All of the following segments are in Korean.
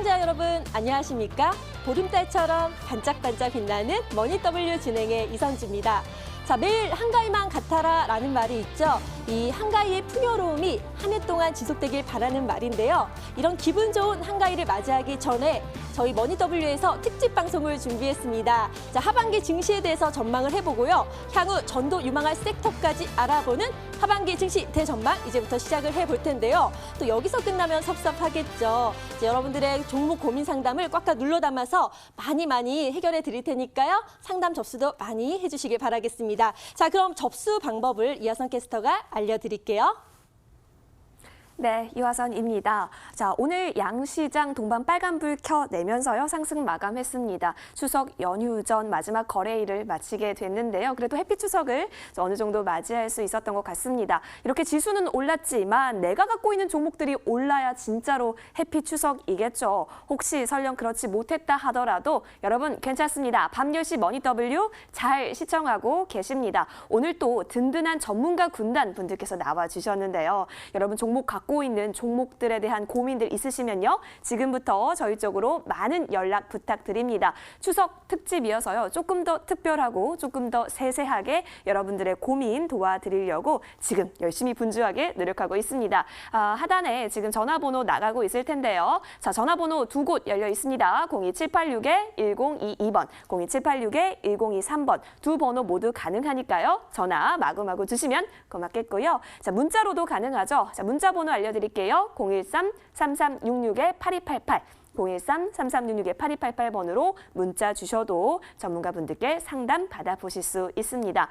시청자 여러분 안녕하십니까? 보름달처럼 반짝반짝 빛나는 머니W 진행의 이선주입니다. 자, 매일 한가위만 같아라 라는 말이 있죠. 이 한가위의 풍요로움이 한 해 동안 지속되길 바라는 말인데요. 이런 기분 좋은 한가위를 맞이하기 전에 저희 머니W에서 특집 방송을 준비했습니다. 자, 하반기 증시에 대해서 전망을 해보고요. 향후 전도 유망할 섹터까지 알아보는 하반기 증시 대전망 이제부터 시작을 해볼 텐데요. 또 여기서 끝나면 섭섭하겠죠. 이제 여러분들의 종목 고민 상담을 꽉꽉 눌러 담아서 많이 해결해 드릴 테니까요. 상담 접수도 많이 해주시길 바라겠습니다. 자, 그럼 접수 방법을 이하선 캐스터가 알려드릴게요. 네, 이화선입니다. 자, 오늘 양시장 동반 빨간불 켜내면서요, 상승 마감했습니다. 추석 연휴 전 마지막 거래일을 마치게 됐는데요. 그래도 해피 추석을 어느 정도 맞이할 수 있었던 것 같습니다. 이렇게 지수는 올랐지만 내가 갖고 있는 종목들이 올라야 진짜로 해피 추석이겠죠. 혹시 설령 그렇지 못했다 하더라도 여러분 괜찮습니다. 밤 10시 머니W 잘 시청하고 계십니다. 오늘 또 든든한 전문가 군단 분들께서 나와주셨는데요. 여러분 종목 갖고 있는 종목들에 대한 고민들 있으시면요. 지금부터 저희 쪽으로 많은 연락 부탁드립니다. 추석 특집이어서요. 조금 더 특별하고 조금 더 세세하게 여러분들의 고민 도와드리려고 지금 열심히 분주하게 노력하고 있습니다. 하단에 지금 전화번호 나가고 있을 텐데요. 자, 전화번호 두 곳 열려 있습니다. 02786-1022번, 02786-1023번 두 번호 모두 가능하니까요. 전화 마구마구 주시면 고맙겠고요. 자, 문자로도 가능하죠. 자, 문자 번호 알려드릴게요. 013-3366-8288. 013-3366-8288번으로 문자 주셔도 전문가분들께 상담 받아보실 수 있습니다.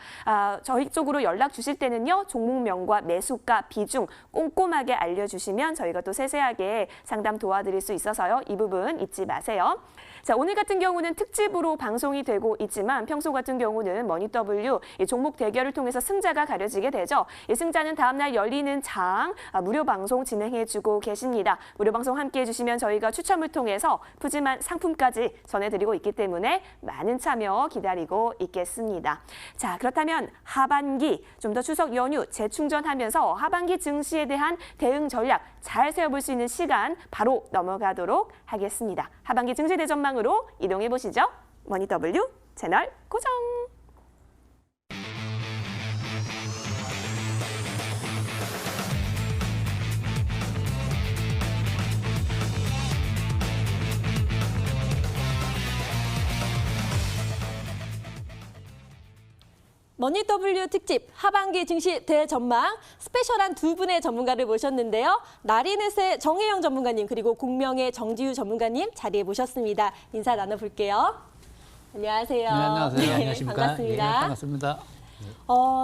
저희 쪽으로 연락 주실 때는요. 종목명과 매수가, 비중 꼼꼼하게 알려주시면 저희가 또 세세하게 상담 도와드릴 수 있어서요. 이 부분 잊지 마세요. 자, 오늘 같은 경우는 특집으로 방송이 되고 있지만 평소 같은 경우는 머니W 종목 대결을 통해서 승자가 가려지게 되죠. 이 승자는 다음날 열리는 장 무료 방송 진행해주고 계십니다. 무료 방송 함께해 주시면 저희가 추첨을 통해서 푸짐한 상품까지 전해드리고 있기 때문에 많은 참여 기다리고 있겠습니다. 자, 그렇다면 하반기 좀 더 추석 연휴 재충전하면서 하반기 증시에 대한 대응 전략 잘 세워볼 수 있는 시간 바로 넘어가도록 하겠습니다. 하반기 증시 대전망으로 이동해 보시죠. 머니W 채널 고정. 머니W 특집 하반기 증시 대전망 스페셜한 두 분의 전문가를 모셨는데요. 나리넷의 정혜영 전문가님 그리고 공명의 정지유 전문가님 자리에 모셨습니다. 인사 나눠볼게요. 안녕하세요. 네, 안녕하세요. 네, 안녕하십니까? 반갑습니다. 예, 반갑습니다.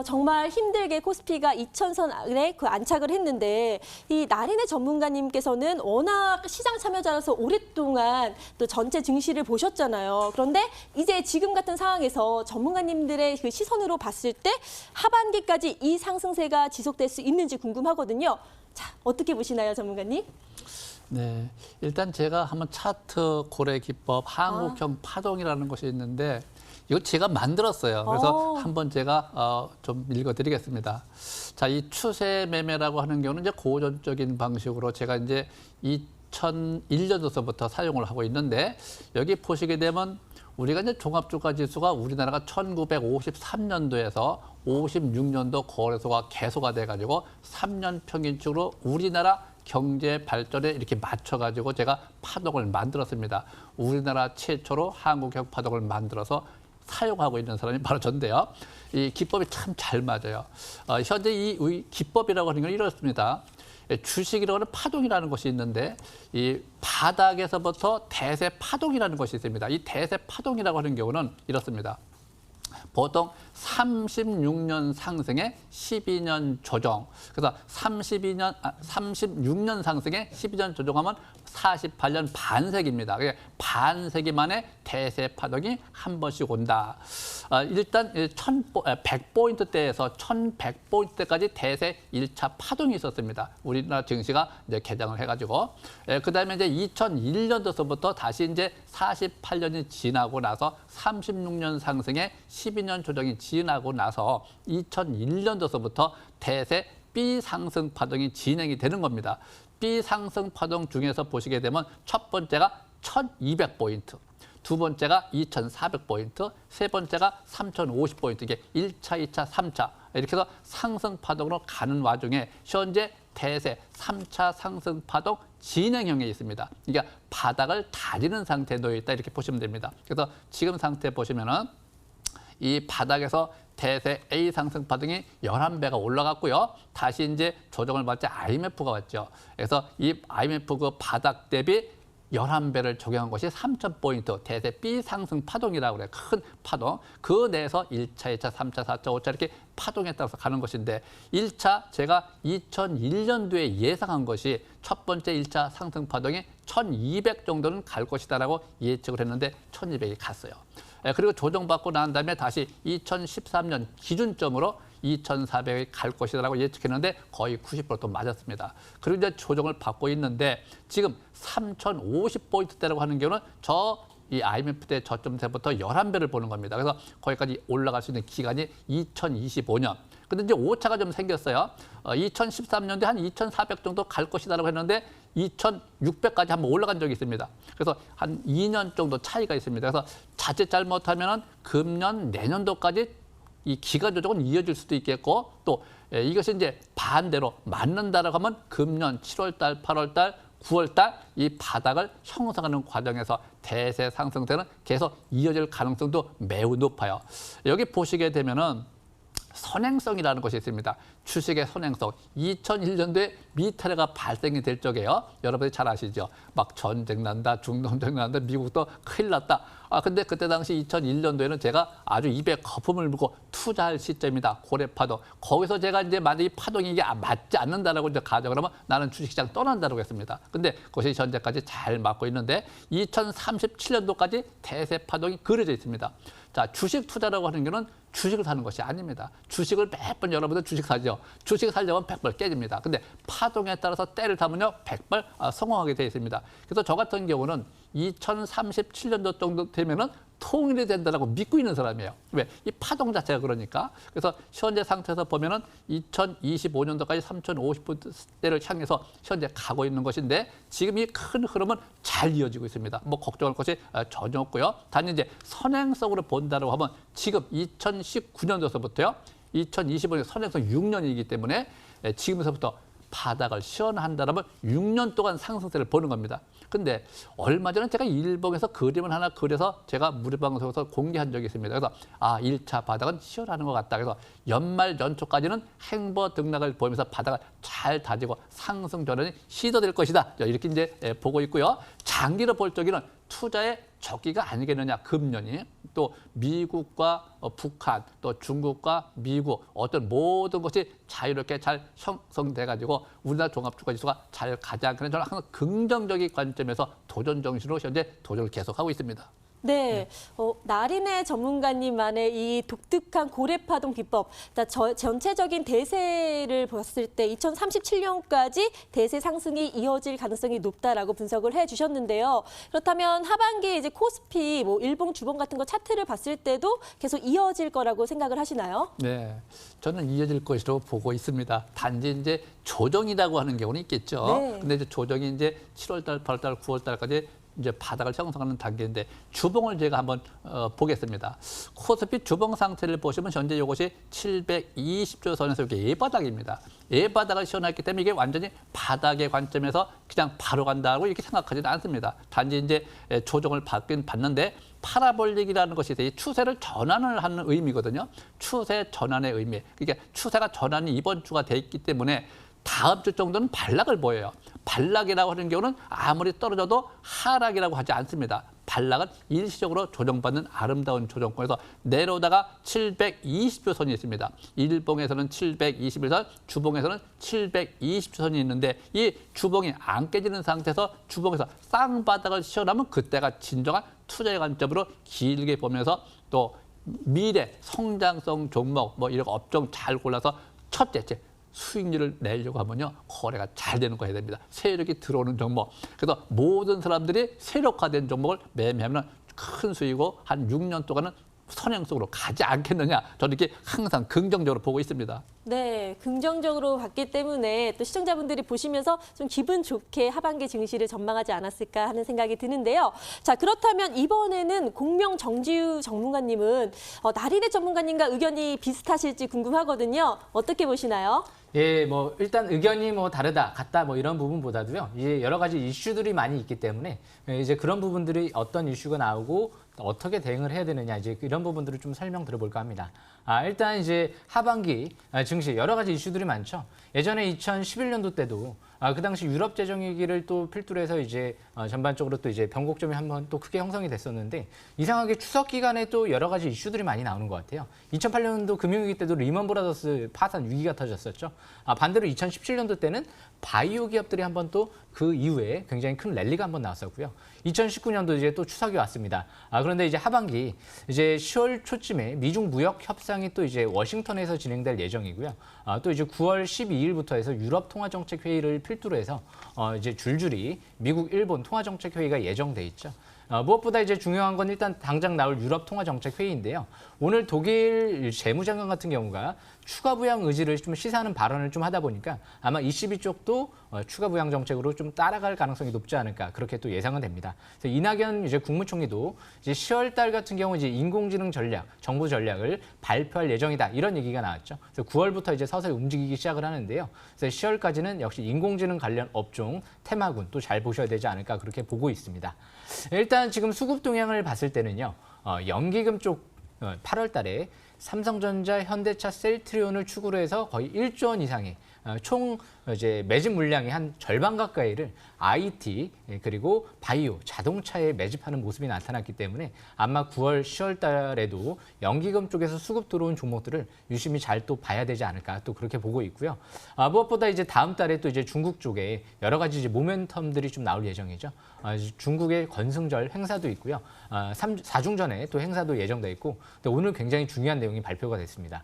정말 힘들게 코스피가 2,000선 아래 안착을 했는데 이 나리넷 전문가님께서는 워낙 시장 참여자라서 오랫동안 또 전체 증시를 보셨잖아요. 그런데 이제 지금 같은 상황에서 전문가님들의 그 시선으로 봤을 때 하반기까지 이 상승세가 지속될 수 있는지 궁금하거든요. 자, 어떻게 보시나요, 전문가님? 네, 일단 제가 한번 차트 고래 기법 한국형 파동이라는 것이 있는데 이거 제가 만들었어요. 그래서 한번 제가 좀 읽어드리겠습니다. 자, 이 추세 매매라고 하는 경우는 이제 고전적인 방식으로 제가 이제 2001년도서부터 사용을 하고 있는데 여기 보시게 되면 우리가 이제 종합주가 지수가 우리나라가 1953년도에서 56년도 거래소가 개소가 돼가지고 3년 평균치로 우리나라 경제 발전에 이렇게 맞춰가지고 제가 파동을 만들었습니다. 우리나라 최초로 한국형 파동을 만들어서 사용하고 있는 사람이 바로 전데요. 이 기법이 참 잘 맞아요. 현재 이 기법이라고 하는 건 이렇습니다. 주식이라고 하는 파동이라는 것이 있는데 이 바닥에서부터 대세 파동이라는 것이 있습니다. 이 대세 파동이라고 하는 경우는 이렇습니다. 보통 36년 상승에 12년 조정. 그래서 36년 상승에 12년 조정하면 48년 반세기입니다. 반세기 만에 대세 파동이 한 번씩 온다. 일단 100포인트대에서 1100포인트대까지 대세 1차 파동이 있었습니다. 우리나라 증시가 이제 개장을 해가지고. 그다음에 이제 2001년도서부터 다시 이제 48년이 지나고 나서 36년 상승에 12년 조정이 지나고 나서 2001년도서부터 대세 B 상승 파동이 진행이 되는 겁니다. B 상승 파동 중에서 보시게 되면 첫 번째가 1200포인트, 두 번째가 2400포인트, 세 번째가 3050포인트. 이게 1차, 2차, 3차 이렇게 해서 상승 파동으로 가는 와중에 현재 대세 3차 상승 파동 진행형에 있습니다. 이게 바닥을 다지는 상태에 놓여 있다 이렇게 보시면 됩니다. 그래서 지금 상태 보시면은 이 바닥에서 대세 A 상승 파동이 11배가 올라갔고요. 다시 이제 조정을 받자 IMF가 왔죠. 그래서 이 IMF 그 바닥 대비 11배를 적용한 것이 3,000포인트 대세 B 상승 파동이라고 그래요. 큰 파동. 그 내에서 1차, 2차, 3차, 4차, 5차 이렇게 파동에 따라서 가는 것인데 1차 제가 2001년도에 예상한 것이 첫 번째 1차 상승 파동이 1,200 정도는 갈 것이다라고 예측을 했는데 1,200이 갔어요. 그리고 조정받고 난 다음에 다시 2013년 기준점으로 2,400이 갈 것이라고 예측했는데 거의 90%또 맞았습니다. 그리고 이제 조정을 받고 있는데 지금 3,050포인트대라고 하는 경우는 이 IMF 때 저점 때부터 11배를 보는 겁니다. 그래서 거기까지 올라갈 수 있는 기간이 2025년. 근데 이제 오차가 좀 생겼어요. 2013년도에 한 2,400 정도 갈 것이다라고 했는데 2,600까지 한번 올라간 적이 있습니다. 그래서 한 2년 정도 차이가 있습니다. 그래서 자칫 잘못하면은 금년 내년도까지 이 기간 조정은 이어질 수도 있겠고 또 이것이 이제 반대로 맞는다라고 하면 금년 7월 달, 8월 달, 9월 달 이 바닥을 형성하는 과정에서 대세 상승세는 계속 이어질 가능성도 매우 높아요. 여기 보시게 되면은 선행성이라는 것이 있습니다. 주식의 선행성. 2001년도에 미탈레가 발생이 될 적에요. 여러분이 잘 아시죠? 막 전쟁 난다, 중동전쟁 난다, 미국도 큰일 났다. 근데 그때 당시 2001년도에는 제가 아주 입에 거품을 물고 투자할 시점이다. 고래파동. 거기서 제가 이제 만약 이 파동이 이게 맞지 않는다라고 이제 가정을 하면 나는 주식시장 떠난다라고 했습니다. 근데 그것이 현재까지 잘 맞고 있는데 2037년도까지 대세 파동이 그려져 있습니다. 자, 주식 투자라고 하는 거는 주식을 사는 것이 아닙니다. 주식을 매번 여러분들 주식 사죠. 주식 살려면 100벌 깨집니다. 근데 파동에 따라서 때를 타면요 100벌 성공하게 되어 있습니다. 그래서 저 같은 경우는 2037년도 정도 되면은 통일이 된다라고 믿고 있는 사람이에요. 왜? 이 파동 자체가 그러니까. 그래서 현재 상태에서 보면은 2025년도까지 3,050포인트대를 향해서 현재 가고 있는 것인데 지금 이 큰 흐름은 잘 이어지고 있습니다. 뭐 걱정할 것이 전혀 없고요. 단지 이제 선행성으로 본다라고 하면 지금 2019년도서부터요. 2025년 선행성 6년이기 때문에 지금서부터 바닥을 시연한다면 6년 동안 상승세를 보는 겁니다. 근데 얼마 전에 제가 일봉에서 그림을 하나 그려서 제가 무료방송에서 공개한 적이 있습니다. 그래서 1차 바닥은 시연하는 것 같다. 그래서 연말 연초까지는 행보 등락을 보이면서 바닥을 잘 다지고 상승 전환이 시도될 것이다. 이렇게 이제 보고 있고요. 장기로 볼 적에는 투자의 적기가 아니겠느냐. 금년이 또 미국과 북한 또 중국과 미국 어떤 모든 것이 자유롭게 잘 형성돼 가지고 우리나라 종합주가지수가 잘 가지 않기는 저는 항상 긍정적인 관점에서 도전 정신으로 현재 도전을 계속하고 있습니다. 네, 나린의 전문가님만의 이 독특한 고래파동 기법, 전체적인 대세를 봤을 때 2037년까지 대세 상승이 이어질 가능성이 높다라고 분석을 해주셨는데요. 그렇다면 하반기에 이제 코스피, 뭐 일봉, 주봉 같은 거 차트를 봤을 때도 계속 이어질 거라고 생각을 하시나요? 네, 저는 이어질 것으로 보고 있습니다. 단지 이제 조정이라고 하는 경우는 있겠죠. 네. 근데 이제 조정이 이제 7월달, 8월달, 9월달까지 이제 바닥을 형성하는 단계인데 주봉을 제가 한번 보겠습니다. 코스피 주봉 상태를 보시면 현재 이것이 720조 선에서 이게 예바닥입니다. 예바닥을 시연했기 때문에 이게 완전히 바닥의 관점에서 그냥 바로 간다고 이렇게 생각하지는 않습니다. 단지 이제 조정을 받긴 받는데 파라볼릭이라는 것이 이 추세를 전환을 하는 의미거든요. 추세 전환의 의미. 그러니까 추세가 전환이 이번 주가 돼 있기 때문에 다음 주 정도는 반락을 보여요. 반락이라고 하는 경우는 아무리 떨어져도 하락이라고 하지 않습니다. 반락은 일시적으로 조정받는 아름다운 조정권에서 내려오다가 720조 선이 있습니다. 일봉에서는 721선, 주봉에서는 720조 선이 있는데 이 주봉이 안 깨지는 상태에서 주봉에서 쌍바닥을 시연하면 그때가 진정한 투자의 관점으로 길게 보면서 또 미래 성장성 종목 뭐 이런 업종 잘 골라서 첫째 수익률을 내려고 하면요 거래가 잘 되는 거 해야 됩니다. 세력이 들어오는 종목. 그래서 모든 사람들이 세력화된 종목을 매매하면 큰 수익이고 한 6년 동안은 선행 속으로 가지 않겠느냐. 저는 이렇게 항상 긍정적으로 보고 있습니다. 네, 긍정적으로 봤기 때문에 또 시청자분들이 보시면서 좀 기분 좋게 하반기 증시를 전망하지 않았을까 하는 생각이 드는데요. 자, 그렇다면 이번에는 공명 정지우 전문가님은 나리대 전문가님과 의견이 비슷하실지 궁금하거든요. 어떻게 보시나요? 예, 뭐 일단 의견이 뭐 다르다, 같다 뭐 이런 부분보다도요. 이제 여러 가지 이슈들이 많이 있기 때문에 이제 그런 부분들이 어떤 이슈가 나오고 어떻게 대응을 해야 되느냐 이제 이런 부분들을 좀 설명 들어볼까 합니다. 일단 이제 하반기 증시 여러 가지 이슈들이 많죠. 예전에 2011년도 때도 그 당시 유럽 재정 위기를 또 필두로 해서 이제 전반적으로 또 이제 변곡점이 한번 또 크게 형성이 됐었는데 이상하게 추석 기간에 또 여러 가지 이슈들이 많이 나오는 것 같아요. 2008년도 금융위기 때도 리먼 브라더스 파산 위기가 터졌었죠. 반대로 2017년도 때는 바이오 기업들이 한번 또 그 이후에 굉장히 큰 랠리가 한번 나왔었고요. 2019년도 이제 또 추석이 왔습니다. 그런데 이제 하반기 이제 10월 초쯤에 미중 무역 협상이 또 이제 워싱턴에서 진행될 예정이고요. 또 이제 9월 12일부터 해서 유럽 통화 정책 회의를 필두로 해서 이제 줄줄이 미국, 일본 통화 정책 회의가 예정돼 있죠. 무엇보다 이제 중요한 건 일단 당장 나올 유럽 통화 정책 회의인데요. 오늘 독일 재무장관 같은 경우가 추가 부양 의지를 좀 시사하는 발언을 좀 하다 보니까 아마 ECB 쪽도 추가 부양 정책으로 좀 따라갈 가능성이 높지 않을까 그렇게 또 예상은 됩니다. 그래서 이낙연 이제 국무총리도 이제 10월 달 같은 경우 이제 인공지능 전략, 정부 전략을 발표할 예정이다 이런 얘기가 나왔죠. 그래서 9월부터 이제 서서히 움직이기 시작을 하는데요. 그래서 10월까지는 역시 인공지능 관련 업종 테마군 또 잘 보셔야 되지 않을까 그렇게 보고 있습니다. 일단 지금 수급 동향을 봤을 때는요. 연기금 쪽 8월 달에 삼성전자, 현대차, 셀트리온을 축으로 해서 거의 1조 원 이상의 총 이제 매집 물량이 한 절반 가까이를 IT 그리고 바이오, 자동차에 매집하는 모습이 나타났기 때문에 아마 9월, 10월 달에도 연기금 쪽에서 수급 들어온 종목들을 유심히 잘 또 봐야 되지 않을까 또 그렇게 보고 있고요. 무엇보다 이제 다음 달에 또 이제 중국 쪽에 여러 가지 이제 모멘텀들이 좀 나올 예정이죠. 중국의 건승절 행사도 있고요. 4중전에 또 행사도 예정돼 있고 또 오늘 굉장히 중요한 내용이 발표가 됐습니다.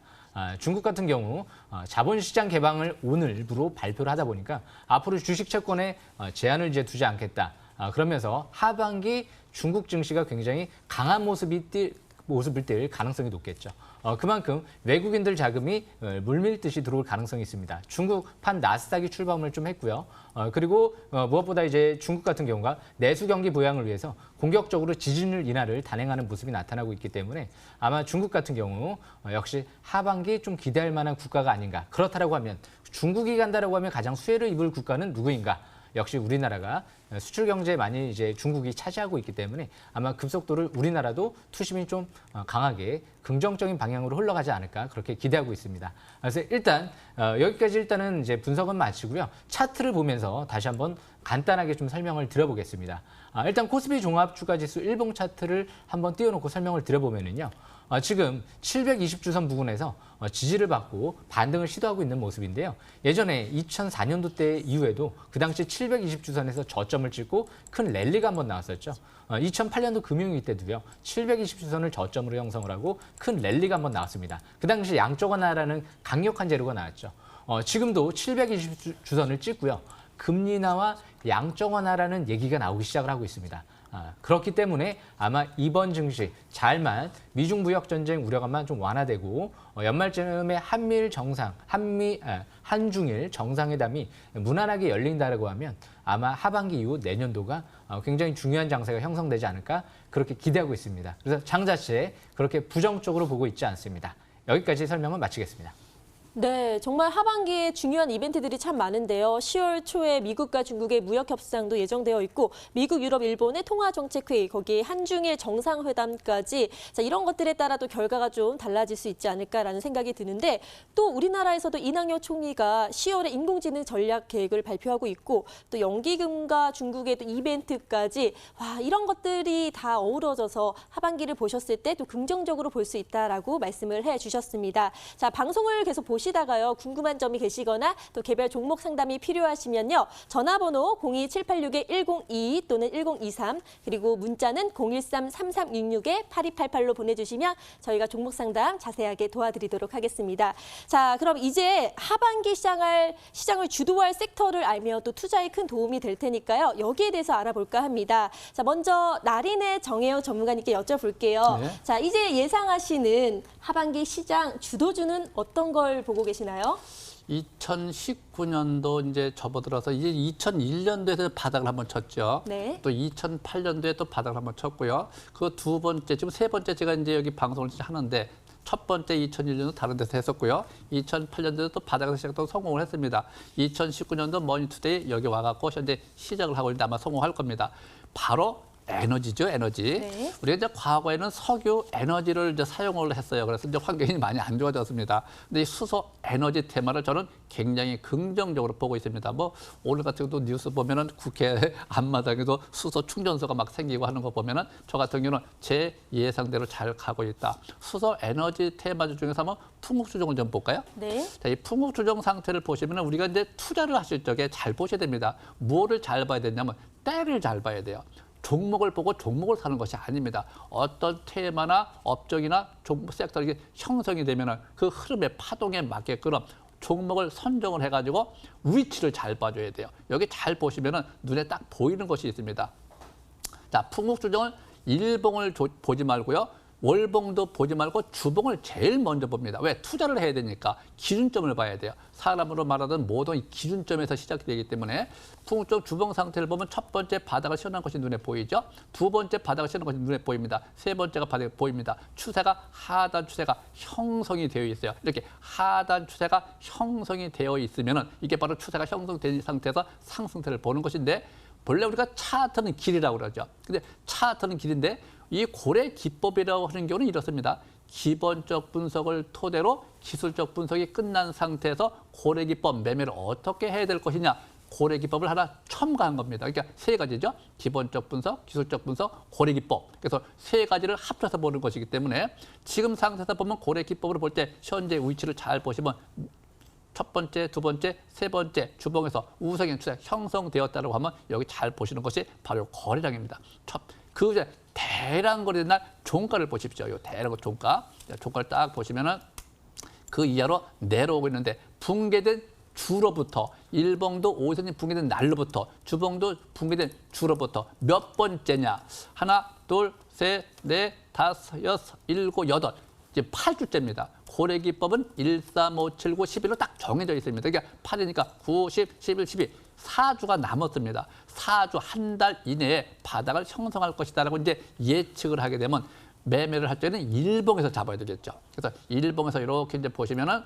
중국 같은 경우 자본시장 개방을 오늘부로 발표를 하다 보니까 앞으로 주식 채권에 제한을 이제 두지 않겠다. 그러면서 하반기 중국 증시가 굉장히 강한 모습을 띌 가능성이 높겠죠. 그만큼 외국인들 자금이 물밀듯이 들어올 가능성이 있습니다. 중국판 나스닥이 출범을 좀 했고요. 그리고 무엇보다 이제 중국 같은 경우가 내수 경기 부양을 위해서 공격적으로 지지율 인하를 단행하는 모습이 나타나고 있기 때문에 아마 중국 같은 경우 역시 하반기 좀 기대할 만한 국가가 아닌가. 그렇다라고 하면 중국이 간다라고 하면 가장 수혜를 입을 국가는 누구인가? 역시 우리나라가 수출 경제에 많이 이제 중국이 차지하고 있기 때문에 아마 급속도를 우리나라도 투심이 좀 강하게 긍정적인 방향으로 흘러가지 않을까 그렇게 기대하고 있습니다. 그래서 일단 여기까지 일단은 이제 분석은 마치고요. 차트를 보면서 다시 한번 간단하게 좀 설명을 드려보겠습니다. 일단 코스피 종합주가지수 일봉 차트를 한번 띄워놓고 설명을 드려보면은요. 지금 720주선 부근에서 지지를 받고 반등을 시도하고 있는 모습인데요. 예전에 2004년도 때 이후에도 그 당시 720주선에서 저점을 찍고 큰 랠리가 한번 나왔었죠. 2008년도 금융위기 때도요. 720주선을 저점으로 형성을 하고 큰 랠리가 한번 나왔습니다. 그 당시 양적 완화라는 강력한 재료가 나왔죠. 지금도 720주선을 찍고요. 금리 인하와 양적 완화라는 얘기가 나오기 시작을 하고 있습니다. 그렇기 때문에 아마 이번 증시 잘만 미중 무역 전쟁 우려감만 좀 완화되고 연말쯤에 한중일 정상회담이 무난하게 열린다고 하면 아마 하반기 이후 내년도가 굉장히 중요한 장세가 형성되지 않을까 그렇게 기대하고 있습니다. 그래서 장 자체에 그렇게 부정적으로 보고 있지 않습니다. 여기까지 설명을 마치겠습니다. 네, 정말 하반기에 중요한 이벤트들이 참 많은데요. 10월 초에 미국과 중국의 무역 협상도 예정되어 있고 미국, 유럽, 일본의 통화 정책 회의, 거기에 한중일 정상회담까지 자, 이런 것들에 따라도 결과가 좀 달라질 수 있지 않을까라는 생각이 드는데 또 우리나라에서도 이낙연 총리가 10월에 인공지능 전략 계획을 발표하고 있고 또 연기금과 중국의 또 이벤트까지 이런 것들이 다 어우러져서 하반기를 보셨을 때 또 긍정적으로 볼 수 있다라고 말씀을 해주셨습니다. 자, 방송을 계속 보시면 보시다가요, 궁금한 점이 계시거나 또 개별 종목 상담이 필요하시면요, 전화번호 02786-1022 또는 1023 그리고 문자는 013-3366-8288로 보내주시면 저희가 종목 상담 자세하게 도와드리도록 하겠습니다. 자, 그럼 이제 하반기 시장을 주도할 섹터를 알면 또 투자에 큰 도움이 될 테니까요. 여기에 대해서 알아볼까 합니다. 자, 먼저 나린의 정혜영 전문가님께 여쭤볼게요. 네. 자, 이제 예상하시는 하반기 시장 주도주는 어떤 걸 보고 계시나요? 2019년도 이제 접어들어서 이제 2001년도에서 바닥을 한번 쳤죠. 네. 또 2008년도에 또 바닥을 한번 쳤고요. 그 두 번째, 지금 세 번째 제가 이제 여기 방송을 하는데 첫 번째 2001년도 다른 데서 했었고요. 2008년도에 또 바닥에서 시작해서 성공을 했습니다. 2019년도 머니투데이 여기 와갖고 현재 시작을 하고 있는데 아마 성공할 겁니다. 바로 에너지죠, 에너지. 네. 우리가 이제 과거에는 석유 에너지를 이제 사용을 했어요. 그래서 이제 환경이 많이 안 좋아졌습니다. 근데 이 수소 에너지 테마를 저는 굉장히 긍정적으로 보고 있습니다. 뭐 오늘 같은 경우도 뉴스 보면은 국회 앞마당에도 수소 충전소가 막 생기고 하는 거 보면은 저 같은 경우는 제 예상대로 잘 가고 있다. 수소 에너지 테마주 중에서 한번 풍국주정을 좀 볼까요? 네. 자, 이 풍국주정 상태를 보시면 우리가 이제 투자를 하실 적에 잘 보셔야 됩니다. 뭐를 잘 봐야 되냐면 때를 잘 봐야 돼요. 종목을 보고 종목을 사는 것이 아닙니다. 어떤 테마나 업종이나 종목 섹터가 형성이 되면 그 흐름의 파동에 맞게끔 종목을 선정을 해가지고 위치를 잘 봐줘야 돼요. 여기 잘 보시면 눈에 딱 보이는 것이 있습니다. 자, 풍국주정을 일봉을 보지 말고요. 월봉도 보지 말고 주봉을 제일 먼저 봅니다. 왜? 투자를 해야 되니까 기준점을 봐야 돼요. 사람으로 말하던 모든 이 기준점에서 시작이 되기 때문에 풍국주정 주봉 상태를 보면 첫 번째 바닥을 시원한 것이 눈에 보이죠. 두 번째 바닥을 시원한 것이 눈에 보입니다. 세 번째가 바닥에 보입니다. 추세가 하단 추세가 형성이 되어 있어요. 이렇게 하단 추세가 형성이 되어 있으면 이게 바로 추세가 형성된 상태에서 상승세를 보는 것인데 본래 우리가 차트는 길이라고 그러죠. 근데 차트는 길인데 이 고래 기법이라고 하는 경우는 이렇습니다. 기본적 분석을 토대로 기술적 분석이 끝난 상태에서 고래 기법 매매를 어떻게 해야 될 것이냐. 고래 기법을 하나 첨가한 겁니다. 그러니까 세 가지죠. 기본적 분석, 기술적 분석, 고래 기법. 그래서 세 가지를 합쳐서 보는 것이기 때문에 지금 상태에서 보면 고래 기법으로 볼 때 현재 위치를 잘 보시면 첫 번째, 두 번째, 세 번째 주봉에서 우상향 추세 형성되었다고 하면 여기 잘 보시는 것이 바로 거래량입니다. 그 이제 대량 거래된 날 종가를 보십시오. 요 대량 종가. 종가를 딱 보시면은 그 이하로 내려오고 있는데 붕괴된 주로부터 일봉도 5선이 붕괴된 날로부터 주봉도 붕괴된 주로부터 몇 번째냐. 하나, 둘, 셋, 넷, 다섯, 여섯, 일곱, 여덟. 이제 8주째입니다. 고래기법은 1, 3, 5, 7, 9, 11로 딱 정해져 있습니다. 그러니까 8이니까 9, 10, 11, 12. 4주가 남았습니다. 4주 한 달 이내에 바닥을 형성할 것이다라고 이제 예측을 하게 되면 매매를 할 때는 일봉에서 잡아야 되겠죠. 그래서 일봉에서 이렇게 이제 보시면은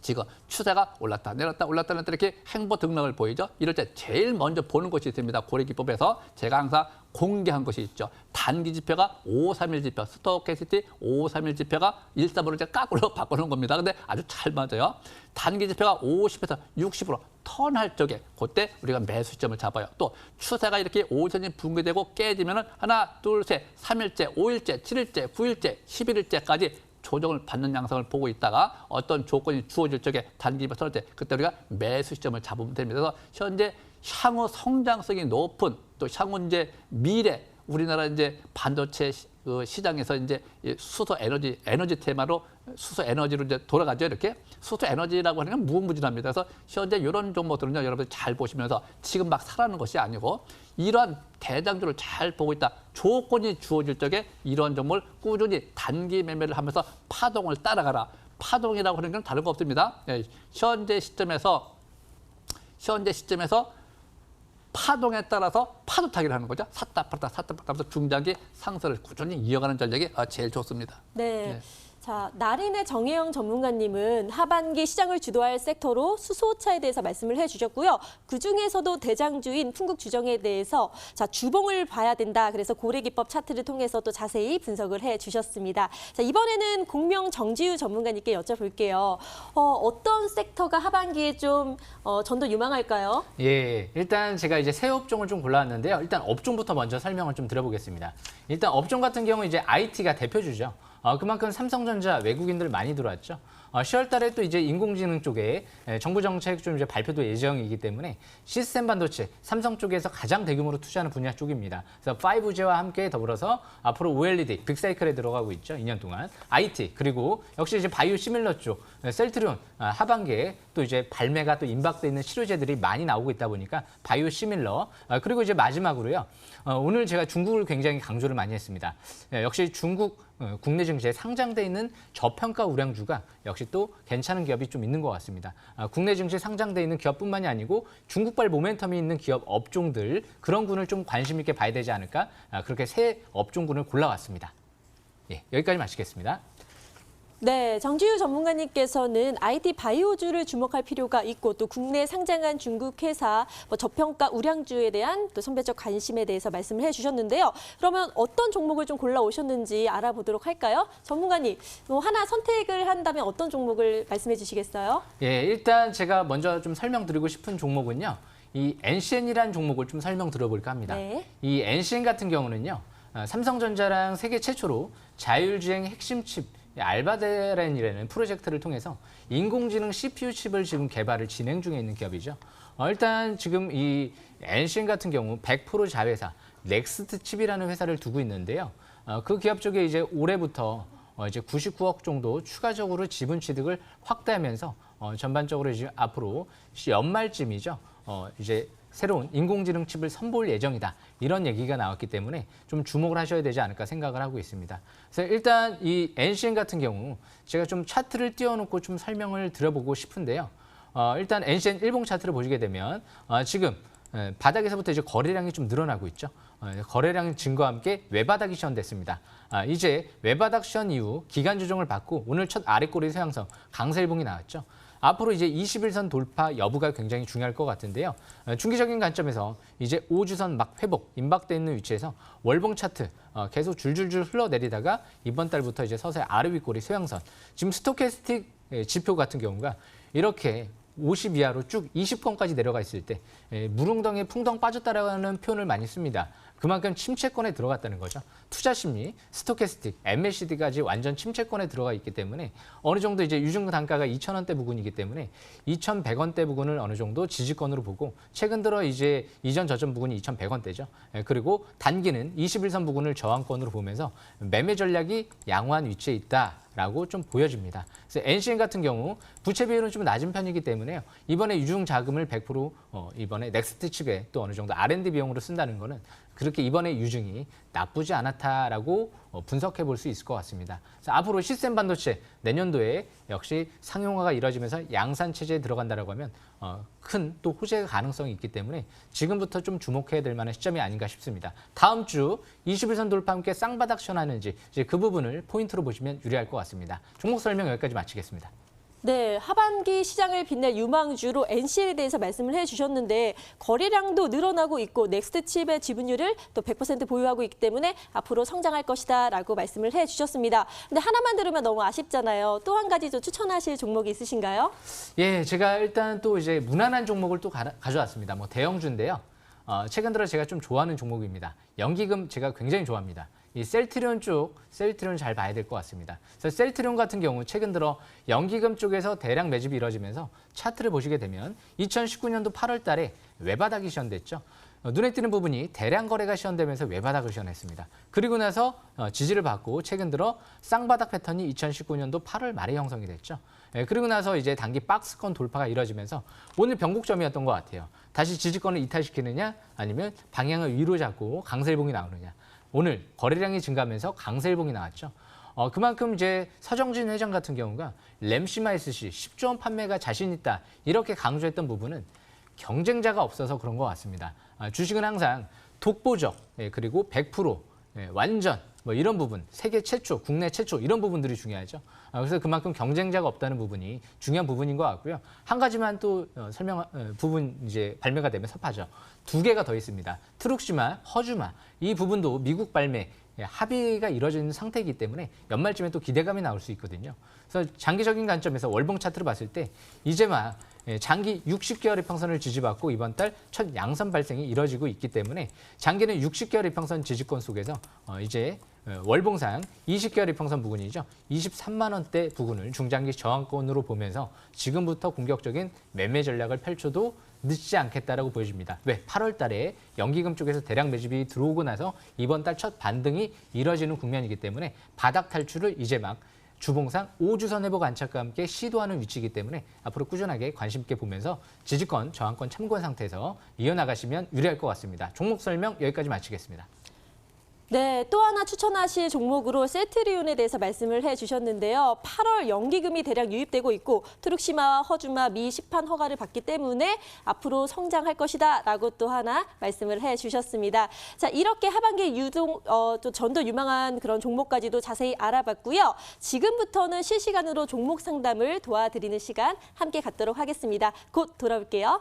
지금 추세가 올랐다 내렸다 올랐다 내렸다 이렇게 행보 등락을 보이죠. 이럴 때 제일 먼저 보는 것이 있습니다. 고래기법에서 제가 항상 공개한 것이 있죠. 단기 지표가 531 지표, 스토캐스티 531 지표가 135로 이제 깎으로 바꾸는 겁니다. 근데 아주 잘 맞아요. 단기 지표가 50에서 60으로 턴할 적에 그때 우리가 매수 시점을 잡아요. 또 추세가 이렇게 5일선이 붕괴되고 깨지면은 하나, 둘, 셋, 3일째, 5일째, 7일째, 9일째, 11일째까지 조정을 받는 양상을 보고 있다가 어떤 조건이 주어질 적에 단기 지표 털 때 그때 우리가 매수 시점을 잡으면 됩니다. 그래서 현재 향후 성장성이 높은 또 향후 이제 미래 우리나라 이제 반도체 그 시장에서 이제 수소 에너지 테마로 수소 에너지로 이제 돌아가죠. 이렇게 수소 에너지라고 하는 건 무궁무진합니다. 그래서 현재 이런 종목들은요, 여러분들 잘 보시면서 지금 막 사라는 것이 아니고 이러한 대장주를 잘 보고 있다. 조건이 주어질 적에 이러한 종목을 꾸준히 단기 매매를 하면서 파동을 따라가라. 파동이라고 하는 건 다른 거 없습니다. 현재 시점에서 파동에 따라서 파도 타기를 하는 거죠. 샀다 팔았다 샀다 팔았다 하면서 중장기 상승을 꾸준히 이어가는 전략이 제일 좋습니다. 네. 자, 나린의 정혜영 전문가님은 하반기 시장을 주도할 섹터로 수소차에 대해서 말씀을 해주셨고요. 그중에서도 대장주인 풍국주정에 대해서 자, 주봉을 봐야 된다. 그래서 고래기법 차트를 통해서 또 자세히 분석을 해주셨습니다. 자, 이번에는 공명 정지우 전문가님께 여쭤볼게요. 어떤 섹터가 하반기에 좀 전도 유망할까요? 예, 일단 제가 이제 새 업종을 좀 골라왔는데요. 일단 업종부터 먼저 설명을 좀 드려보겠습니다. 일단 업종 같은 경우 이제 IT가 대표주죠. 그만큼 삼성전자 외국인들 많이 들어왔죠. 10월 달에 또 이제 인공지능 쪽에 정부 정책 좀 이제 발표도 예정이기 때문에 시스템 반도체, 삼성 쪽에서 가장 대규모로 투자하는 분야 쪽입니다. 그래서 5G와 함께 더불어서 앞으로 OLED, 빅사이클에 들어가고 있죠. 2년 동안. IT, 그리고 역시 이제 바이오 시밀러 쪽, 셀트리온 하반기에 또 이제 발매가 또 임박돼 있는 치료제들이 많이 나오고 있다 보니까 바이오 시밀러, 그리고 이제 마지막으로요. 오늘 제가 중국을 굉장히 강조를 많이 했습니다. 역시 중국 국내 증시에 상장돼 있는 저평가 우량주가 역시 또 괜찮은 기업이 좀 있는 것 같습니다. 국내 증시에 상장돼 있는 기업뿐만이 아니고 중국발 모멘텀이 있는 기업 업종들 그런 군을 좀 관심 있게 봐야 되지 않을까 그렇게 새 업종군을 골라왔습니다. 예, 여기까지 마치겠습니다. 네, 정지유 전문가님께서는 IT 바이오주를 주목할 필요가 있고 또 국내에 상장한 중국 회사 저평가 우량주에 대한 또 선배적 관심에 대해서 말씀을 해주셨는데요. 그러면 어떤 종목을 좀 골라오셨는지 알아보도록 할까요? 전문가님, 하나 선택을 한다면 어떤 종목을 말씀해 주시겠어요? 예, 일단 제가 먼저 좀 설명드리고 싶은 종목은요. 이 NCN이라는 종목을 좀 설명드려볼까 합니다. 네. 이 NCN 같은 경우는요. 삼성전자랑 세계 최초로 자율주행 핵심 칩 알바데렌이라는 프로젝트를 통해서 인공지능 CPU 칩을 지금 개발을 진행 중에 있는 기업이죠. 일단 지금 이 NCN 같은 경우 100% 자회사 넥스트 칩이라는 회사를 두고 있는데요. 그 기업 쪽에 이제 올해부터 이제 99억 정도 추가적으로 지분 취득을 확대하면서 전반적으로 이제 앞으로 연말쯤이죠. 이제 새로운 인공지능 칩을 선보일 예정이다. 이런 얘기가 나왔기 때문에 좀 주목을 하셔야 되지 않을까 생각을 하고 있습니다. 그래서 일단 이 NCN 같은 경우 제가 좀 차트를 띄워놓고 좀 설명을 드려보고 싶은데요. 일단 NCN 일봉 차트를 보시게 되면 지금 바닥에서부터 이제 거래량이 좀 늘어나고 있죠. 거래량 증가와 함께 외바닥이 시현됐습니다. 이제 외바닥 시현 이후 기간 조정을 받고 오늘 첫 아래꼬리 서양성 강세일봉이 나왔죠. 앞으로 이제 21선 돌파 여부가 굉장히 중요할 것 같은데요. 중기적인 관점에서 이제 5주선 막 회복, 임박돼 있는 위치에서 월봉 차트 계속 줄줄줄 흘러내리다가 이번 달부터 이제 서서히 아래 윗꼬리 소양선. 지금 스토캐스틱 지표 같은 경우가 이렇게 50 이하로 쭉 20권까지 내려가 있을 때 물웅덩이에 풍덩 빠졌다라는 표현을 많이 씁니다. 그만큼 침체권에 들어갔다는 거죠. 투자 심리, 스토캐스틱, MACD까지 완전 침체권에 들어가 있기 때문에 어느 정도 이제 유증 단가가 2,000원대 부근이기 때문에 2,100원대 부근을 어느 정도 지지권으로 보고 최근 들어 이제 이전 저점 부근이 2,100원대죠. 그리고 단기는 21선 부근을 저항권으로 보면서 매매 전략이 양호한 위치에 있다라고 좀 보여집니다. 그래서 NCN 같은 경우 부채 비율은 좀 낮은 편이기 때문에요. 이번에 유증 자금을 100% 이번에 넥스트 칩에 또 어느 정도 R&D 비용으로 쓴다는 거는 그렇게 이번에 유증이 나쁘지 않았다라고 분석해 볼 수 있을 것 같습니다. 그래서 앞으로 시스템 반도체 내년도에 역시 상용화가 이루어지면서 양산 체제에 들어간다라고 하면 큰 또 호재 가능성이 있기 때문에 지금부터 좀 주목해야 될 만한 시점이 아닌가 싶습니다. 다음 주 21선 돌파 함께 쌍바닥 시현하는지 이제 그 부분을 포인트로 보시면 유리할 것 같습니다. 종목 설명 여기까지 마치겠습니다. 네, 하반기 시장을 빛낼 유망주로 NCN에 대해서 말씀을 해주셨는데 거래량도 늘어나고 있고 넥스트 칩의 지분율을 또 100% 보유하고 있기 때문에 앞으로 성장할 것이다라고 말씀을 해주셨습니다. 근데 하나만 들으면 너무 아쉽잖아요. 또 한 가지 좀 추천하실 종목이 있으신가요? 예, 제가 일단 또 이제 무난한 종목을 또 가져왔습니다. 뭐 대형주인데요. 최근 들어 제가 좀 좋아하는 종목입니다. 연기금 제가 굉장히 좋아합니다. 이 셀트리온 쪽, 셀트리온 잘 봐야 될 것 같습니다. 그래서 셀트리온 같은 경우 최근 들어 연기금 쪽에서 대량 매집이 이루어지면서 차트를 보시게 되면 2019년도 8월 달에 외바닥이 시현됐죠. 눈에 띄는 부분이 대량 거래가 시현되면서 외바닥을 시현했습니다. 그리고 나서 지지를 받고 최근 들어 쌍바닥 패턴이 2019년도 8월 말에 형성이 됐죠. 그리고 나서 이제 단기 박스권 돌파가 이루어지면서 오늘 변곡점이었던 것 같아요. 다시 지지권을 이탈시키느냐 아니면 방향을 위로 잡고 강세일봉이 나오느냐. 오늘 거래량이 증가하면서 강세일봉이 나왔죠. 그만큼 이제 서정진 회장 같은 경우가 램시마이스시 10조 원 판매가 자신 있다 이렇게 강조했던 부분은 경쟁자가 없어서 그런 것 같습니다. 주식은 항상 독보적 그리고 100% 완전 뭐 이런 부분 세계 최초, 국내 최초 이런 부분들이 중요하죠. 그래서 그만큼 경쟁자가 없다는 부분이 중요한 부분인 것 같고요. 한 가지만 또 설명 부분 이제 발매가 되면 섭하죠. 두 개가 더 있습니다. 트룩시마, 허주마 이 부분도 미국 발매 합의가 이루어지는 상태이기 때문에 연말쯤에 또 기대감이 나올 수 있거든요. 그래서 장기적인 관점에서 월봉 차트를 봤을 때 이제 막 장기 60개월 이평선을 지지받고 이번 달 첫 양선 발생이 이뤄지고 있기 때문에 장기는 60개월 이평선 지지권 속에서 이제 월봉상 20개월 이평선 부근이죠. 23만 원대 부근을 중장기 저항권으로 보면서 지금부터 공격적인 매매 전략을 펼쳐도 늦지 않겠다라고 보여집니다. 왜? 8월 달에 연기금 쪽에서 대량 매집이 들어오고 나서 이번 달 첫 반등이 이뤄지는 국면이기 때문에 바닥 탈출을 이제 막 주봉상 5주선 회복 안착과 함께 시도하는 위치이기 때문에 앞으로 꾸준하게 관심 있게 보면서 지지권, 저항권 참고 상태에서 이어나가시면 유리할 것 같습니다. 종목 설명 여기까지 마치겠습니다. 네, 또 하나 추천하실 종목으로 셀트리온에 대해서 말씀을 해주셨는데요. 8월 연기금이 대략 유입되고 있고 트룩시마와 허주마 미 시판 허가를 받기 때문에 앞으로 성장할 것이다 라고 또 하나 말씀을 해주셨습니다. 자, 이렇게 하반기 또 전도 유망한 그런 종목까지도 자세히 알아봤고요. 지금부터는 실시간으로 종목 상담을 도와드리는 시간 함께 갖도록 하겠습니다. 곧 돌아올게요.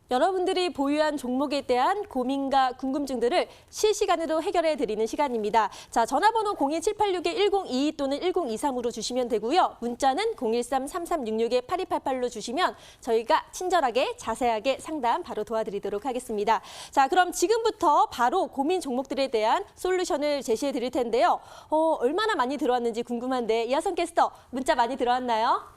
여러분들이 보유한 종목에 대한 고민과 궁금증들을 실시간으로 해결해 드리는 시간입니다. 자, 전화번호 02786-1022 또는 1023으로 주시면 되고요. 문자는 013-3366-8288로 주시면 저희가 친절하게 자세하게 상담 바로 도와드리도록 하겠습니다. 자, 그럼 지금부터 바로 고민 종목들에 대한 솔루션을 제시해 드릴 텐데요. 얼마나 많이 들어왔는지 궁금한데 이하선 캐스터 문자 많이 들어왔나요?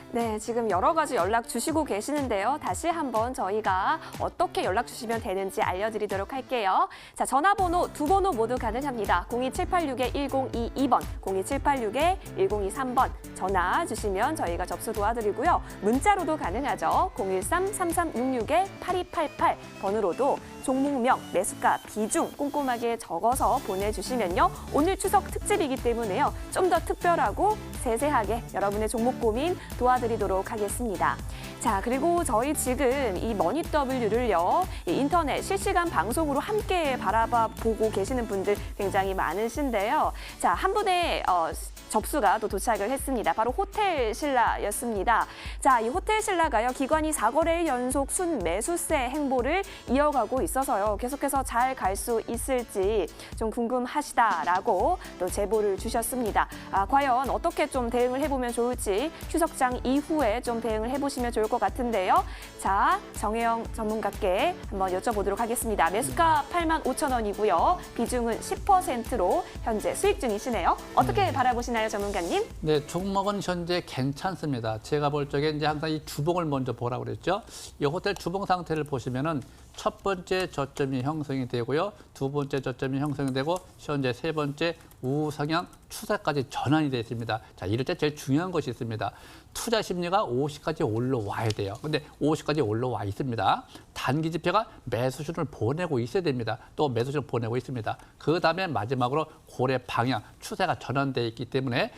네, 지금 여러 가지 연락 주시고 계시는데요. 다시 한번 저희가 어떻게 연락 주시면 되는지 알려드리도록 할게요. 자, 전화번호 두 번호 모두 가능합니다. 02786-1022번, 02786-1023번 전화 주시면 저희가 접수 도와드리고요. 문자로도 가능하죠. 013-3366-8288 번호로도 종목명, 매수가, 비중 꼼꼼하게 적어서 보내주시면요. 오늘 추석 특집이기 때문에요. 좀 더 특별하고 세세하게 여러분의 종목 고민 도와드리도록 하겠습니다. 자, 그리고 저희 지금 이 머니W를요. 인터넷 실시간 방송으로 함께 바라봐 보고 계시는 분들 굉장히 많으신데요. 자, 한 분의 접수가 또 도착을 했습니다. 바로 호텔신라였습니다. 자, 이 호텔신라가요. 기관이 4거래일 연속 순매수세 행보를 이어가고 있어서요. 계속해서 잘 갈 수 있을지 좀 궁금하시다라고 또 제보를 주셨습니다. 과연 어떻게 좀 대응을 해보면 좋을지 휴석장 이후에 좀 대응을 해보시면 좋을 것 같은데요. 자, 정혜영 전문가께 한번 여쭤보도록 하겠습니다. 매수가 85,000원이고요. 비중은 10%로 현재 수익 중이시네요. 어떻게 바라보시나요, 전문가님? 네, 종목은 현재 괜찮습니다. 제가 볼 적에 이제 항상 이 주봉을 먼저 보라고 그랬죠. 이 호텔 주봉 상태를 보시면은 첫 번째 저점이 형성이 되고요. 두 번째 저점이 형성이 되고 현재 세 번째 우상향 추세까지 전환이 되어 있습니다. 자, 이럴 때 제일 중요한 것이 있습니다. 투자 심리가 50까지 올라와야 돼요. 근데 50까지 올라와 있습니다. 단기 지표가 매수신을 보내고 있어야 됩니다. 또 매수신을 보내고 있습니다. 그 다음에 마지막으로 고래 방향, 추세가 전환되어 있기 때문에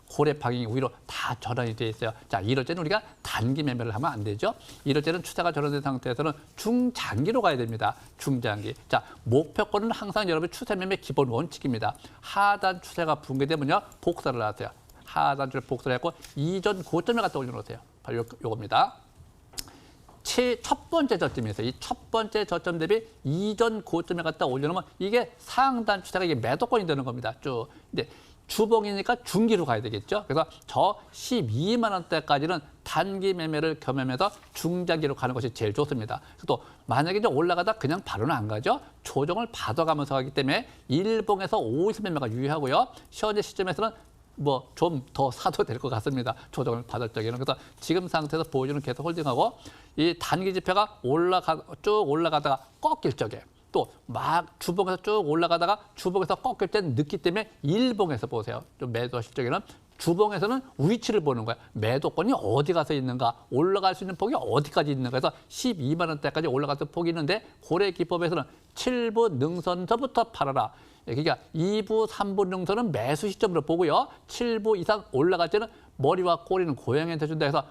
고래 방향이 오히려 다 전환이 되어 있어요. 자, 이럴 때는 우리가 단기 매매를 하면 안 되죠. 이럴 때는 추세가 전환된 상태에서는 중장기로 가야 됩니다. 중장기. 자, 목표권은 항상 여러분 추세 매매 기본 원칙입니다. 하단 추세가 붕괴되면요, 복사를 하세요. 하단 추세 복사를 했고 이전 고점에 갖다 올려놓으세요. 바로 요겁니다. 첫 번째 저점이 있어요. 이 첫 번째 저점 대비 이전 고점에 갖다 올려놓으면 이게 상단 추세가 이게 매도권이 되는 겁니다. 쭉. 근데 주봉이니까 중기로 가야 되겠죠. 그래서 저 12만 원대까지는 단기 매매를 겸하면서 중장기로 가는 것이 제일 좋습니다. 또 만약에 이제 올라가다 그냥 바로는 안 가죠. 조정을 받아가면서 가기 때문에 일봉에서 5일선 매매가 유의하고요. 현재 시점에서는 뭐 좀 더 사도 될 것 같습니다. 조정을 받을 적에는. 그래서 지금 상태에서 보여주는 계속 홀딩하고 이 단기 지표가 쭉 올라가다가 꺾일 적에 또 막 주봉에서 쭉 올라가다가 주봉에서 꺾일 때 늦기 때문에 일봉에서 보세요. 좀 매도하실 적에는 주봉에서는 위치를 보는 거야. 매도권이 어디 가서 있는가, 올라갈 수 있는 폭이 어디까지 있는가. 그래서 12만 원대까지 올라갈 수 있는 폭이 있는데 고래 기법에서는 7부 능선서부터 팔아라. 그러니까 2부, 3부 능선은 매수 시점으로 보고요. 7부 이상 올라갈 때는 머리와 꼬리는 고양이한테 준다 해서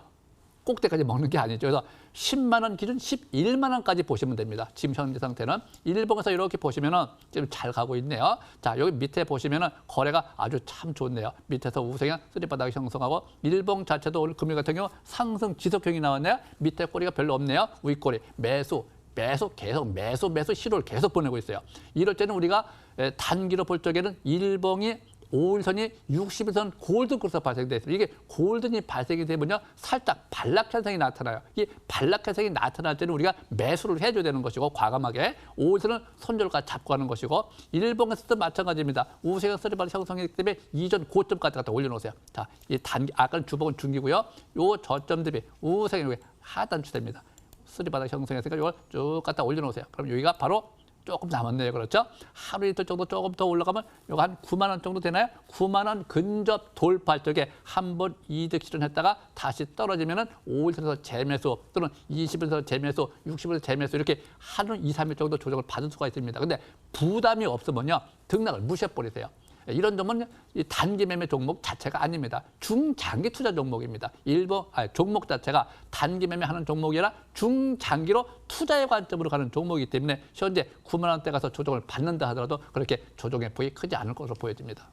꼭대까지 먹는 게 아니죠. 그래서 10만 원 기준 11만 원까지 보시면 됩니다. 지금 현재 상태는 일봉에서 이렇게 보시면은 지금 잘 가고 있네요. 자, 여기 밑에 보시면은 거래가 아주 참 좋네요. 밑에서 우세형 쓰리바닥이 형성하고 일봉 자체도 오늘 금요일 같은 경우 상승 지속형이 나왔네요. 밑에 꼬리가 별로 없네요. 윗꼬리 매수 계속 매수 시도를 계속 보내고 있어요. 이럴 때는 우리가 단기로 볼 적에는 일봉이 5일선이 60일선 골든크로스가 발생돼 있습니다. 이게 골든이 발생이 되면요, 살짝 반락 현상이 나타나요. 이 반락 현상이 나타날 때는 우리가 매수를 해줘야 되는 것이고, 과감하게 5일선은 손절가 잡고 가는 것이고, 일봉에서도 마찬가지입니다. 우세형 쓰리바닥 형성이기 때문에 이전 고점까지 갖다 올려놓으세요. 자, 이 단기 아까는 주봉은 중기고요. 요 저점 대비 우세형 하단 추세입니다. 쓰리바닥 형성했으니까 이걸 쭉 갖다 올려놓으세요. 그럼 여기가 바로 조금 남았네요. 그렇죠? 하루 이틀 정도 조금 더 올라가면 이거 한 9만 원 정도 되나요? 9만 원 근접 돌파 쪽에 한번 이득 실현했다가 다시 떨어지면은 5일선에서 재매수 또는 20일선에서 재매수, 60일선에서 재매수 이렇게 하루 2, 3일 정도 조정을 받을 수가 있습니다. 근데 부담이 없으면요, 등락을 무시해버리세요. 이런 점은 이 단기 매매 종목 자체가 아닙니다. 중장기 투자 종목입니다. 종목 자체가 단기 매매하는 종목이 아니라 중장기로 투자의 관점으로 가는 종목이기 때문에 현재 9만 원대 가서 조정을 받는다 하더라도 그렇게 조정의 폭이 크지 않을 것으로 보여집니다.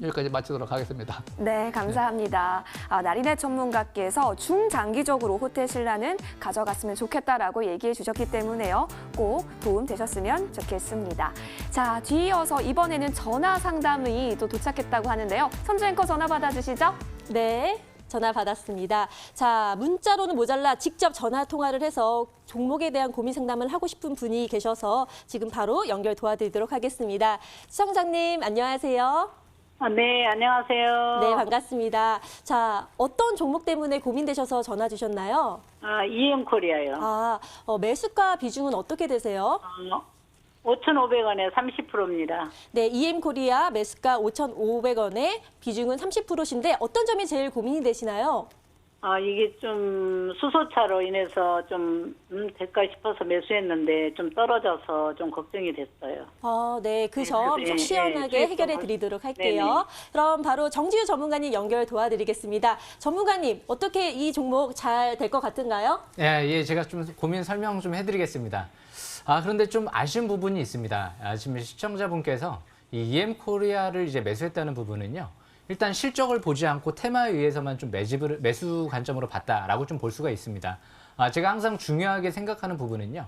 여기까지 마치도록 하겠습니다. 네, 감사합니다. 나리네 전문가께서 중장기적으로 호텔 신라는 가져갔으면 좋겠다라고 얘기해 주셨기 때문에요. 꼭 도움 되셨으면 좋겠습니다. 자, 뒤이어서 이번에는 전화 상담이 또 도착했다고 하는데요. 선주 앵커 전화 받아주시죠. 네. 전화 받았습니다. 자, 문자로는 모자라 직접 전화 통화를 해서 종목에 대한 고민 상담을 하고 싶은 분이 계셔서 지금 바로 연결 도와드리도록 하겠습니다. 시청자님, 안녕하세요. 네, 안녕하세요. 네, 반갑습니다. 자, 어떤 종목 때문에 고민되셔서 전화 주셨나요? EM코리아요. 매수가 비중은 어떻게 되세요? 5,500원에 30%입니다. 네, EM코리아 매수가 5,500원에 비중은 30%신데 어떤 점이 제일 고민이 되시나요? 이게 좀 수소차로 인해서 좀 될까 싶어서 매수했는데 좀 떨어져서 좀 걱정이 됐어요. 네, 그 점 네, 좀 시원하게 네, 해결해 드리도록 할게요. 그럼 바로 정지유 전문가님 연결 도와드리겠습니다. 전문가님, 어떻게 이 종목 잘 될 것 같은가요? 예, 제가 좀 고민 설명 좀 해드리겠습니다. 그런데 좀 아쉬운 부분이 있습니다. 지금 시청자분께서 이 EM코리아를 이제 매수했다는 부분은요, 일단 실적을 보지 않고 테마에 의해서만 좀 매수 관점으로 봤다라고 좀 볼 수가 있습니다. 제가 항상 중요하게 생각하는 부분은요,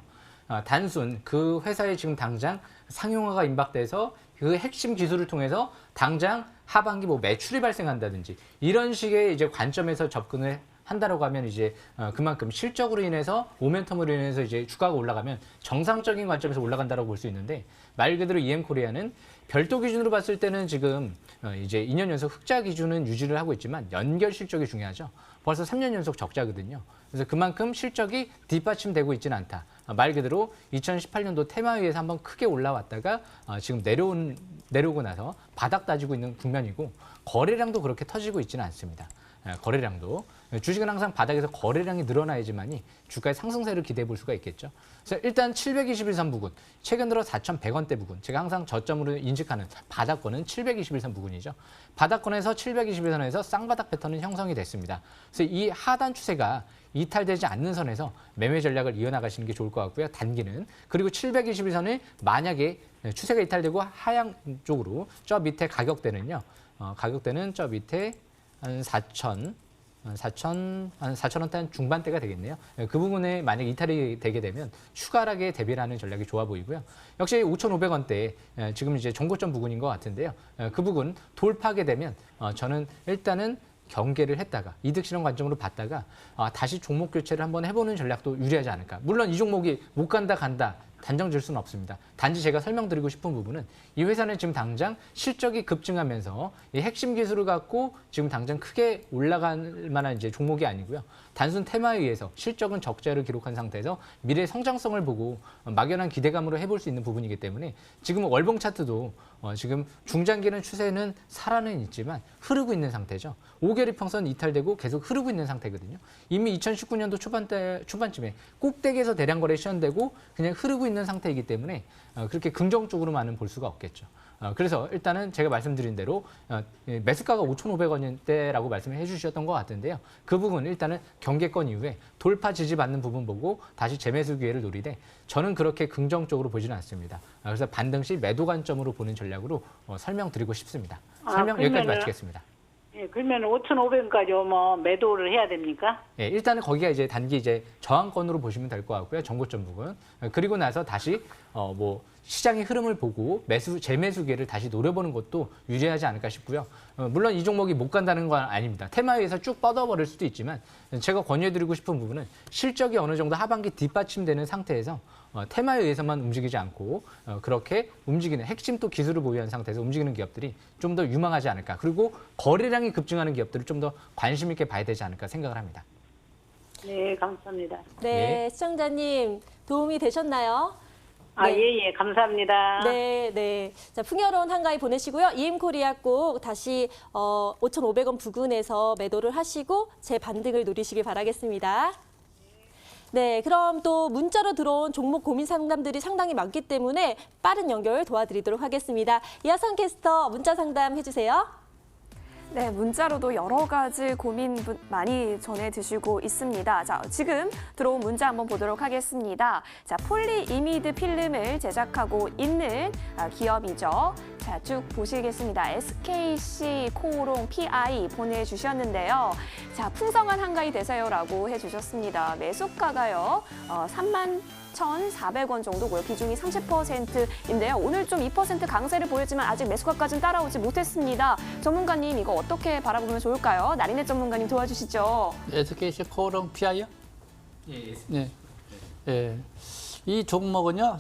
단순 그 회사에 지금 당장 상용화가 임박돼서 그 핵심 기술을 통해서 당장 하반기 뭐 매출이 발생한다든지 이런 식의 이제 관점에서 접근을 한다라고 하면 이제 그만큼 실적으로 인해서 모멘텀으로 인해서 이제 주가가 올라가면 정상적인 관점에서 올라간다라고 볼 수 있는데, 말 그대로 EM코리아는 별도 기준으로 봤을 때는 지금 이제 2년 연속 흑자 기준은 유지를 하고 있지만 연결 실적이 중요하죠. 벌써 3년 연속 적자거든요. 그래서 그만큼 실적이 뒷받침되고 있지는 않다. 말 그대로 2018년도 테마에 의해서 한번 크게 올라왔다가 지금 내려오고 나서 바닥 다지고 있는 국면이고, 거래량도 그렇게 터지고 있지는 않습니다. 거래량도. 주식은 항상 바닥에서 거래량이 늘어나야지만이 주가의 상승세를 기대해 볼 수가 있겠죠. 그래서 일단 721선 부근, 최근 들어 4,100원대 부근, 제가 항상 저점으로 인식하는 바닥권은 721선 부근이죠. 바닥권에서 721선에서 쌍바닥 패턴은 형성이 됐습니다. 그래서 이 하단 추세가 이탈되지 않는 선에서 매매 전략을 이어나가시는 게 좋을 것 같고요. 단기는. 그리고 721선이 만약에 추세가 이탈되고 하향 쪽으로 저 밑에 가격대는요. 가격대는 저 밑에 한 한 4,000원대 한 중반대가 되겠네요. 그 부분에 만약 이탈이 되게 되면 추가하게 대비를 하는 전략이 좋아 보이고요. 역시 5,500원대 지금 이제 정고점 부근인 것 같은데요. 그 부분 돌파하게 되면 저는 일단은 경계를 했다가 이득 실현 관점으로 봤다가 다시 종목 교체를 한번 해보는 전략도 유리하지 않을까. 물론 이 종목이 못 간다 단정 지을 수는 없습니다. 단지 제가 설명드리고 싶은 부분은 이 회사는 지금 당장 실적이 급증하면서 이 핵심 기술을 갖고 지금 당장 크게 올라갈 만한 이제 종목이 아니고요. 단순 테마에 의해서 실적은 적자를 기록한 상태에서 미래 성장성을 보고 막연한 기대감으로 해볼 수 있는 부분이기 때문에 지금 월봉 차트도 지금 중장기는 추세는 살아는 있지만 흐르고 있는 상태죠. 5개월 이평선 이탈되고 계속 흐르고 있는 상태거든요. 이미 2019년도 초반쯤에 꼭대기에서 대량 거래 시현되고 그냥 흐르고 있는 상태이기 때문에 그렇게 긍정적으로만은 볼 수가 없겠죠. 그래서 일단은 제가 말씀드린 대로 매수가가 5,500원대라고 말씀을 해주셨던 것 같은데요. 그 부분 일단은 경계권 이후에 돌파 지지받는 부분 보고 다시 재매수 기회를 노리되 저는 그렇게 긍정적으로 보지는 않습니다. 그래서 반등 시 매도 관점으로 보는 전략으로 설명드리고 싶습니다. 설명 여기까지 마치겠습니다. 예, 그러면 5,500원까지 오면 매도를 해야 됩니까? 예, 일단은 거기가 이제 단기 이제 저항권으로 보시면 될 것 같고요. 정고점 부분. 그리고 나서 다시 시장의 흐름을 보고 재매수 기회를 다시 노려보는 것도 유리하지 않을까 싶고요. 물론 이 종목이 못 간다는 건 아닙니다. 테마에 의해서 쭉 뻗어버릴 수도 있지만 제가 권유해드리고 싶은 부분은 실적이 어느 정도 하반기 뒷받침되는 상태에서 테마에 의해서만 움직이지 않고 그렇게 움직이는 핵심 또 기술을 보유한 상태에서 움직이는 기업들이 좀 더 유망하지 않을까. 그리고 거래량이 급증하는 기업들을 좀 더 관심 있게 봐야 되지 않을까 생각을 합니다. 네, 감사합니다. 네, 시청자님 도움이 되셨나요? 아, 네. 예, 감사합니다. 네, 네. 자, 풍요로운 한가위 보내시고요. 이엠코리아 꼭 다시 5,500원 부근에서 매도를 하시고 재반등을 노리시길 바라겠습니다. 네, 그럼 또 문자로 들어온 종목 고민 상담들이 상당히 많기 때문에 빠른 연결 도와드리도록 하겠습니다. 이하선 캐스터 문자 상담 해주세요. 네, 문자로도 여러 가지 고민 많이 전해주시고 있습니다. 자, 지금 들어온 문자 한번 보도록 하겠습니다. 자, 폴리이미드 필름을 제작하고 있는 기업이죠. 자, 쭉 보시겠습니다. SKC 코롱 PI 보내주셨는데요. 자, 풍성한 한가위 되세요라고 해주셨습니다. 매수가가요, 31,400원 정도고요. 비중이 30%인데요. 오늘 좀 2% 강세를 보였지만 아직 매수가까지는 따라오지 못했습니다. 전문가님, 이거 어떻게 바라보면 좋을까요? 나린의 전문가님 도와주시죠. SKC 코롱 PI요? 예, 네. 예. 이 종목은요,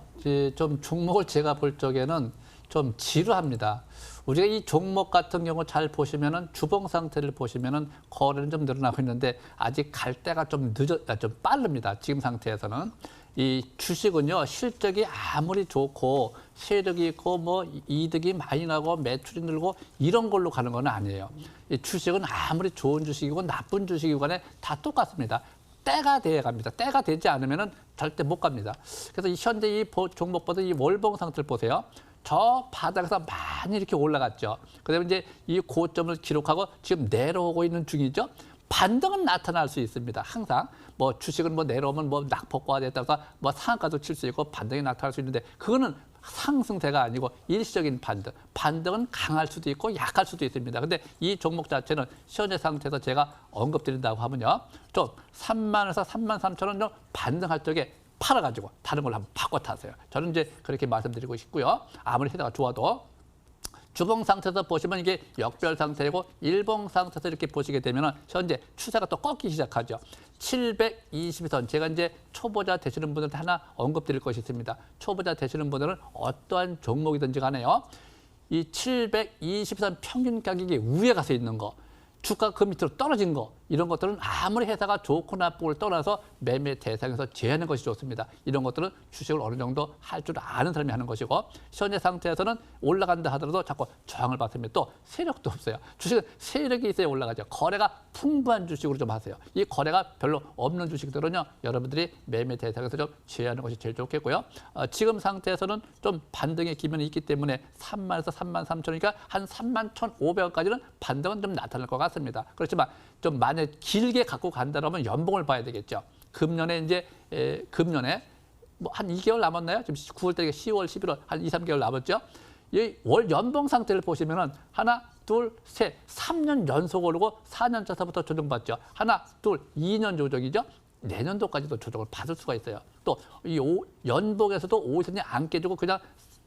좀 종목을 제가 볼 적에는 좀 지루합니다. 우리가 이 종목 같은 경우 잘 보시면은 주봉 상태를 보시면은 거래는 좀 늘어나고 있는데 아직 갈 때가 좀 좀 빠릅니다. 지금 상태에서는. 이 주식은요, 실적이 아무리 좋고 세력이 있고 뭐 이득이 많이 나고 매출이 늘고 이런 걸로 가는 건 아니에요. 이 주식은 아무리 좋은 주식이고 나쁜 주식이고 간에 다 똑같습니다. 때가 돼야 갑니다. 때가 되지 않으면은 절대 못 갑니다. 그래서 이 현재 이 종목보다 이 월봉 상태를 보세요. 저 바닥에서 많이 이렇게 올라갔죠. 그다음에 이제 이 고점을 기록하고 지금 내려오고 있는 중이죠. 반등은 나타날 수 있습니다. 항상 뭐 주식은 뭐 내려오면 뭐 낙폭과가 됐다서 뭐 상한가도 칠 수 있고 반등이 나타날 수 있는데 그거는 상승세가 아니고 일시적인 반등. 반등은 강할 수도 있고 약할 수도 있습니다. 근데 이 종목 자체는 현재 상태에서 제가 언급드린다고 하면요. 좀 3만에서 3만 3천 원 정도 반등할 적에 팔아가지고 다른 걸로 한번 바꿔 타세요. 저는 이제 그렇게 말씀드리고 싶고요. 아무리 회사가 좋아도 주봉 상태에서 보시면 이게 역별 상태이고 일봉 상태에서 이렇게 보시게 되면 현재 추세가 또 꺾이기 시작하죠. 720선 제가 이제 초보자 되시는 분들한테 하나 언급드릴 것이 있습니다. 초보자 되시는 분들은 어떠한 종목이든지 간에요. 이 720선 평균 가격이 위에 가서 있는 거, 주가가 그 밑으로 떨어진 거 이런 것들은 아무리 회사가 좋고 나쁘고를 떠나서 매매 대상에서 제하는 것이 좋습니다. 이런 것들은 주식을 어느 정도 할 줄 아는 사람이 하는 것이고 현재 상태에서는 올라간다 하더라도 자꾸 저항을 받으면 또 세력도 없어요. 주식은 세력이 있어야 올라가죠. 거래가 풍부한 주식으로 좀 하세요. 이 거래가 별로 없는 주식들은요. 여러분들이 매매 대상에서 좀 제하는 것이 제일 좋겠고요. 지금 상태에서는 좀 반등의 기면이 있기 때문에 3만에서 3만 3천 원이니까 한 3만 1,500원까지는 반등은 좀 나타날 것 같습니다. 그렇지만 좀 만약 길게 갖고 간다면 연봉을 봐야 되겠죠. 금년에 이제 금년에 뭐 한 2개월 남았나요? 지금 9월 달에 10월, 11월 한 2, 3개월 남았죠. 이 월 연봉 상태를 보시면은 하나 둘, 셋, 3년 연속 오르고 4년 차서부터 조정받죠. 하나, 둘, 2년 조정이죠. 내년도까지도 조정을 받을 수가 있어요. 또 이 연봉에서도 5선이 안 깨지고 그냥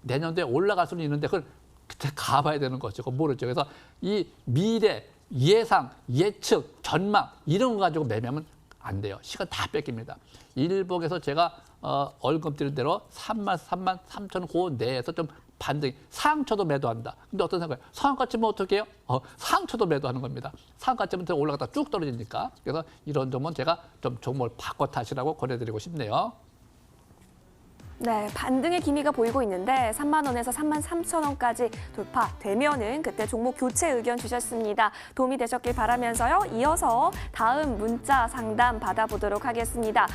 내년도에 올라갈 수는 있는데 그걸 그때 가봐야 되는 거죠. 그거 모르죠. 그래서 이 미래, 예상, 예측, 전망 이런 거 가지고 매매하면 안 돼요. 시간 다 뺏깁니다. 일봉에서 제가 얼금 드린 대로 3만 3천 고 내에서 좀 반등이 상처도 매도한다. 근데 어떤 생각이에요? 상한가 치면 어떻게 해요? 상처도 매도하는 겁니다. 상한가 치면 올라갔다 쭉 떨어지니까. 그래서 이런 점은 제가 좀 종목을 바꿔 타시라고 권해드리고 싶네요. 네, 반등의 기미가 보이고 있는데 3만 원에서 3만 3천 원까지 돌파되면은 그때 종목 교체 의견 주셨습니다. 도움이 되셨길 바라면서요. 이어서 다음 문자 상담 받아보도록 하겠습니다.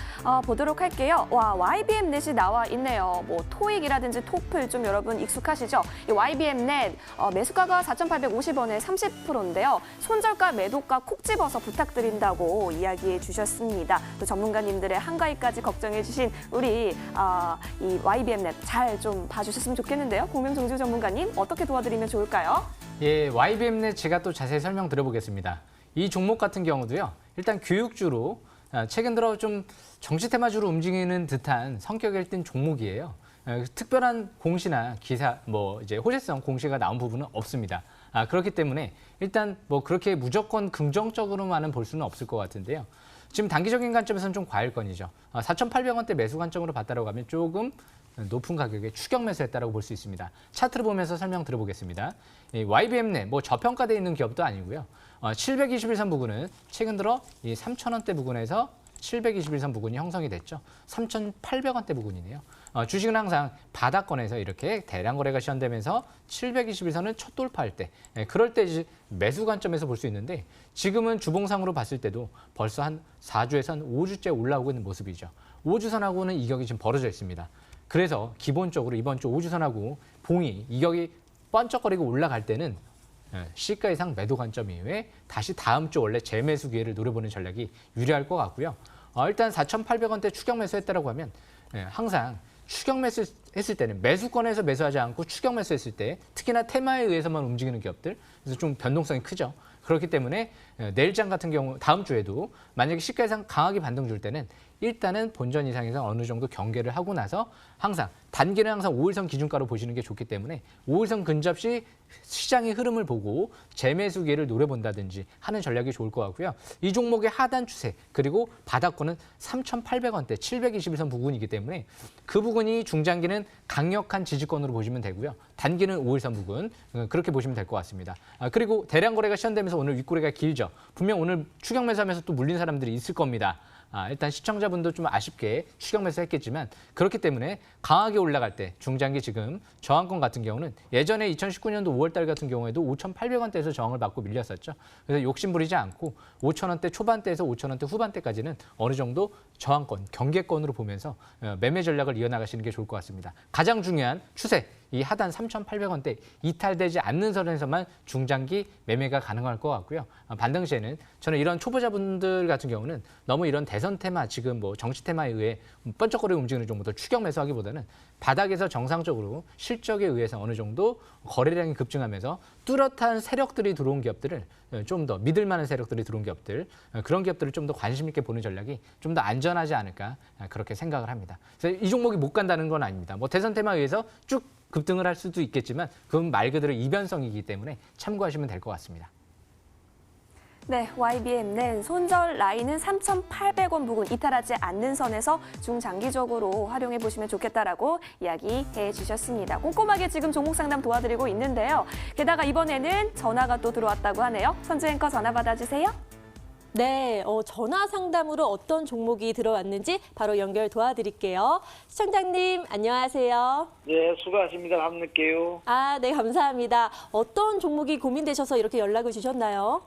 보도록 할게요. 와, YBM 넷이 나와 있네요. 뭐 토익이라든지 토플 좀 여러분 익숙하시죠? 이 YBM 넷 매수가가 4,850원에 30%인데요. 손절가 매도가 콕 집어서 부탁드린다고 이야기해 주셨습니다. 또 전문가님들의 한가위까지 걱정해 주신 우리 이 YBM넷 잘 좀 봐주셨으면 좋겠는데요. 공명정주 전문가님 어떻게 도와드리면 좋을까요? 예, YBM넷 제가 또 자세히 설명드려보겠습니다. 이 종목 같은 경우도요. 일단 교육주로 최근 들어 좀 정치 테마주로 움직이는 듯한 성격을 띤 종목이에요. 특별한 공시나 기사, 이제 호재성 공시가 나온 부분은 없습니다. 그렇기 때문에 일단 그렇게 무조건 긍정적으로만은 볼 수는 없을 것 같은데요. 지금 단기적인 관점에서는 좀 과일권이죠. 4,800원대 매수 관점으로 봤다고 하면 조금 높은 가격에 추격 매수했다고 볼 수 있습니다. 차트를 보면서 설명드려보겠습니다. YBM넷 저평가되어 있는 기업도 아니고요. 721선 부근은 최근 들어 이 3,000원대 부근에서 721선 부근이 형성이 됐죠. 3,800원대 부근이네요. 주식은 항상 바닥권에서 이렇게 대량 거래가 시현되면서 721선을 첫 돌파할 때, 그럴 때 이제 매수 관점에서 볼 수 있는데 지금은 주봉상으로 봤을 때도 벌써 한 4주에서 한 5주째 올라오고 있는 모습이죠. 5주선하고는 이격이 지금 벌어져 있습니다. 그래서 기본적으로 이번 주 5주선하고 봉이 이격이 번쩍거리고 올라갈 때는 시가 이상 매도 관점 이후에 다시 다음 주 원래 재매수 기회를 노려보는 전략이 유리할 것 같고요. 일단 4,800원대 추격 매수했다고 하면 항상 추격 매수했을 때는 매수권에서 매수하지 않고 추격 매수했을 때 특히나 테마에 의해서만 움직이는 기업들 그래서 좀 변동성이 크죠. 그렇기 때문에 내일장 같은 경우 다음 주에도 만약에 시가 이상 강하게 반등 줄 때는 일단은 본전 이상에서 어느 정도 경계를 하고 나서 항상 단기는 항상 5일선 기준가로 보시는 게 좋기 때문에 5일선 근접 시 시장의 흐름을 보고 재매수 기회를 노려본다든지 하는 전략이 좋을 것 같고요. 이 종목의 하단 추세 그리고 바닥권은 3,800원대 721선 부근이기 때문에 그 부근이 중장기는 강력한 지지권으로 보시면 되고요. 단기는 5일선 부근 그렇게 보시면 될 것 같습니다. 그리고 대량 거래가 시현되면서 오늘 윗꼬리가 길죠. 분명 오늘 추격 매수하면서 또 물린 사람들이 있을 겁니다. 일단 시청자분도 좀 아쉽게 추격 매수했겠지만 그렇기 때문에 강하게 올라갈 때 중장기 지금 저항권 같은 경우는 예전에 2019년도 5월달 같은 경우에도 5,800원대에서 저항을 받고 밀렸었죠. 그래서 욕심 부리지 않고 5,000원대 초반대에서 5,000원대 후반대까지는 어느 정도 저항권, 경계권으로 보면서 매매 전략을 이어나가시는 게 좋을 것 같습니다. 가장 중요한 추세, 이 하단 3,800원대 이탈되지 않는 선에서만 중장기 매매가 가능할 것 같고요. 반등 시에는 저는 이런 초보자분들 같은 경우는 너무 이런 대선 테마, 지금 정치 테마에 의해 번쩍거리고 움직이는 종목들 추격 매수하기보다는 바닥에서 정상적으로 실적에 의해서 어느 정도 거래량이 급증하면서 뚜렷한 세력들이 들어온 기업들을 좀 더 믿을 만한 세력들이 들어온 기업들 그런 기업들을 좀 더 관심 있게 보는 전략이 좀 더 안전하지 않을까 그렇게 생각을 합니다. 그래서 이 종목이 못 간다는 건 아닙니다. 대선 테마에 의해서 쭉 급등을 할 수도 있겠지만 그건 말 그대로 이변성이기 때문에 참고하시면 될 것 같습니다. 네, YBM는 손절 라인은 3,800원 부근 이탈하지 않는 선에서 중장기적으로 활용해 보시면 좋겠다라고 이야기해 주셨습니다. 꼼꼼하게 지금 종목 상담 도와드리고 있는데요. 게다가 이번에는 전화가 또 들어왔다고 하네요. 선주 앵커 전화 받아주세요. 네, 전화 상담으로 어떤 종목이 들어왔는지 바로 연결 도와드릴게요. 시청자님, 안녕하세요. 네, 수고하십니다. 밤늦게요. 네, 감사합니다. 어떤 종목이 고민되셔서 이렇게 연락을 주셨나요?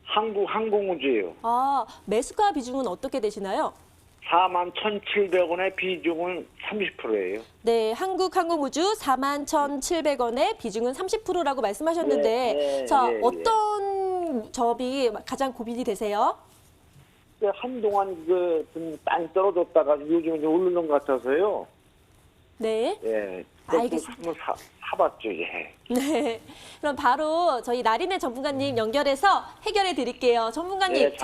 한국항공우주예요. 매수가 비중은 어떻게 되시나요? 41,700원의 비중은 30%예요. 네, 한국항공우주 41,700원의 비중은 30%라고 말씀하셨는데 어떤 점이 가장 고민이 되세요? 한동안 좀 많이 떨어졌다가 요즘 이제 오르는 것 같아서요. 네. 예. 알겠습니다. 한번 사봤죠, 예. 네. 그럼 바로 저희 나린의 전문가님 연결해서 해결해 드릴게요. 전문가님, 네,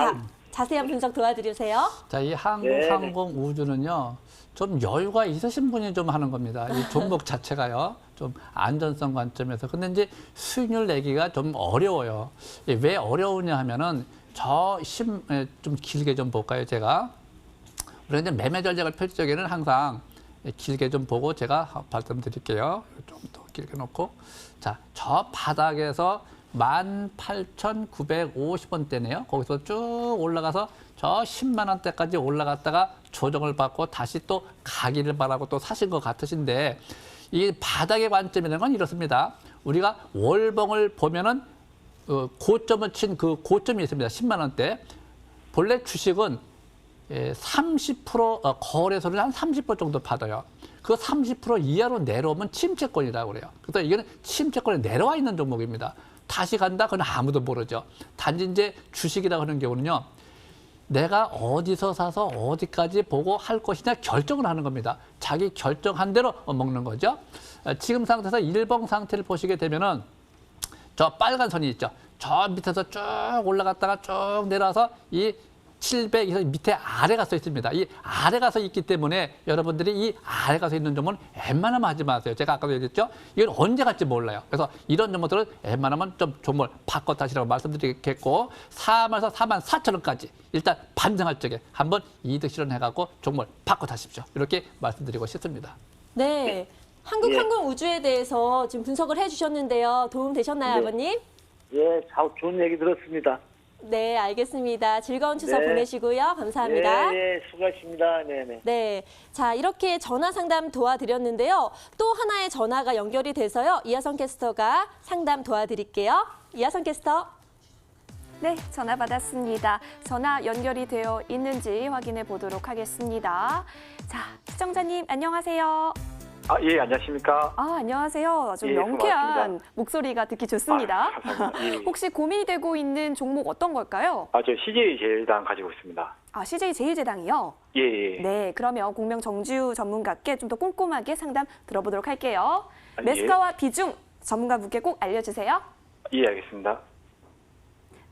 자세한 분석 도와드리세요. 자, 이 한국 네. 항공 우주는요, 좀 여유가 있으신 분이 좀 하는 겁니다. 이 종목 자체가요, 좀 안전성 관점에서. 근데 이제 수익률 내기가 좀 어려워요. 왜 어려우냐 하면은 좀 길게 좀 볼까요, 제가? 우리가 이제 매매 전략을 펼칠 적에는 항상 길게 좀 보고 제가 말씀드릴게요. 좀 더 길게 놓고. 자, 저 바닥에서 18,950원대네요. 거기서 쭉 올라가서 저 10만 원대까지 올라갔다가 조정을 받고 다시 또 가기를 바라고 또 사신 것 같으신데 이 바닥의 관점이라는 건 이렇습니다. 우리가 월봉을 보면은 고점을 친 그 고점이 있습니다. 10만 원대. 본래 주식은 30% 거래소를 한 30% 정도 받아요. 그 30% 이하로 내려오면 침체권이라고 그래요. 그래서 이거는 침체권에 내려와 있는 종목입니다. 다시 간다? 그건 아무도 모르죠. 단지 이제 주식이라고 하는 경우는요. 내가 어디서 사서 어디까지 보고 할 것이냐 결정을 하는 겁니다. 자기 결정한 대로 먹는 거죠. 지금 상태에서 일봉 상태를 보시게 되면은 저 빨간 선이 있죠. 저 밑에서 쭉 올라갔다가 쭉 내려와서 이 700에서 밑에 아래가 서 있습니다. 이 아래가 서 있기 때문에 여러분들이 이 아래가 서 있는 종목은 웬만하면 하지 마세요. 제가 아까도 얘기했죠. 이건 언제 갈지 몰라요. 그래서 이런 종목들은 웬만하면 좀 종목을 바꿔 타시라고 말씀드리겠고 4만에서 4만 4천 원까지 일단 반등할 적에 한번 이득 실현해갖고 종목을 바꿔 타십시오. 이렇게 말씀드리고 싶습니다. 네. 한국항공우주에 대해서 지금 분석을 해주셨는데요. 도움 되셨나요, 네. 아버님? 예, 좋은 얘기 들었습니다. 네, 알겠습니다. 즐거운 추석 네. 보내시고요. 감사합니다. 예, 수고하십니다. 네네. 네. 자, 이렇게 전화 상담 도와드렸는데요. 또 하나의 전화가 연결이 돼서요. 이하성 캐스터가 상담 도와드릴게요. 이하성 캐스터. 네, 전화 받았습니다. 전화 연결이 되어 있는지 확인해 보도록 하겠습니다. 자, 시청자님 안녕하세요. 예, 안녕하십니까. 안녕하세요. 좀 예, 명쾌한 고맙습니다. 목소리가 듣기 좋습니다. 감사합니다. 예. 혹시 고민이 되고 있는 종목 어떤 걸까요? 저 CJ 제일당 가지고 있습니다. CJ 제일제당이요? 예, 예. 네, 그러면 공명 정지우 전문가께 좀 더 꼼꼼하게 상담 들어보도록 할게요. 예. 매수가와 비중 전문가 분께 꼭 알려주세요. 예, 알겠습니다.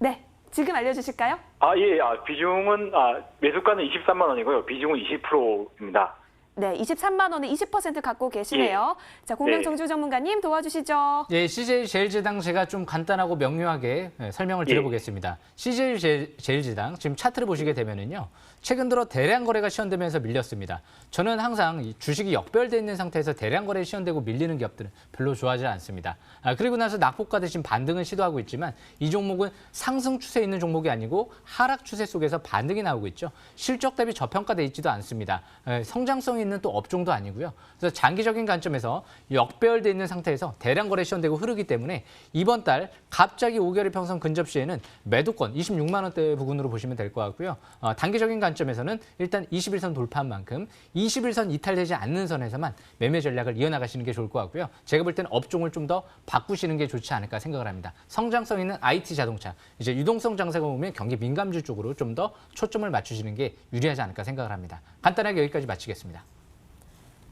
네, 지금 알려주실까요? 예, 비중은, 매수가는 23만 원이고요. 비중은 20%입니다. 네, 23만 원에 20% 갖고 계시네요. 자, 공명 네. 정지우 전문가님 도와주시죠. 예, CJ 제일제당 제가 좀 간단하고 명료하게 설명을 드려보겠습니다. CJ 제일제당 지금 차트를 보시게 되면은요. 최근 들어 대량 거래가 시현되면서 밀렸습니다. 저는 항상 이 주식이 역별돼 있는 상태에서 대량 거래 시현되고 밀리는 기업들은 별로 좋아하지 않습니다. 그리고 나서 낙폭과 대신 반등을 시도하고 있지만 이 종목은 상승 추세에 있는 종목이 아니고 하락 추세 속에서 반등이 나오고 있죠. 실적 대비 저평가돼 있지도 않습니다. 성장성이 있는 또 업종도 아니고요. 그래서 장기적인 관점에서 역별돼 있는 상태에서 대량 거래 시현되고 흐르기 때문에 이번 달 갑자기 5개월 평선 근접 시에는 매도권 26만 원대 부근으로 보시면 될 것 같고요. 단기적인 관점에서는 일단 21선 돌파한 만큼 21선 이탈되지 않는 선에서만 매매 전략을 이어나가시는 게 좋을 것 같고요. 제가 볼 때는 업종을 좀 더 바꾸시는 게 좋지 않을까 생각을 합니다. 성장성 있는 IT 자동차, 이제 유동성 장세가 오면 경기 민감주 쪽으로 좀 더 초점을 맞추시는 게 유리하지 않을까 생각을 합니다. 간단하게 여기까지 마치겠습니다.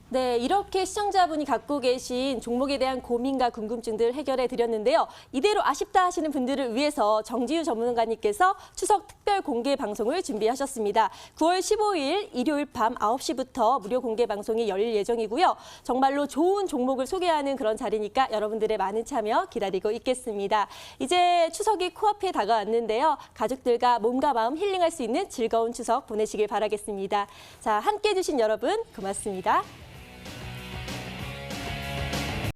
네, 이렇게 시청자분이 갖고 계신 종목에 대한 고민과 궁금증들 해결해 드렸는데요. 이대로 아쉽다 하시는 분들을 위해서 정지우 전문가님께서 추석 특별 공개 방송을 준비하셨습니다. 9월 15일 일요일 밤 9시부터 무료 공개 방송이 열릴 예정이고요. 정말로 좋은 종목을 소개하는 그런 자리니까 여러분들의 많은 참여 기다리고 있겠습니다. 이제 추석이 코앞에 다가왔는데요. 가족들과 몸과 마음 힐링할 수 있는 즐거운 추석 보내시길 바라겠습니다. 자, 함께해 주신 여러분 고맙습니다.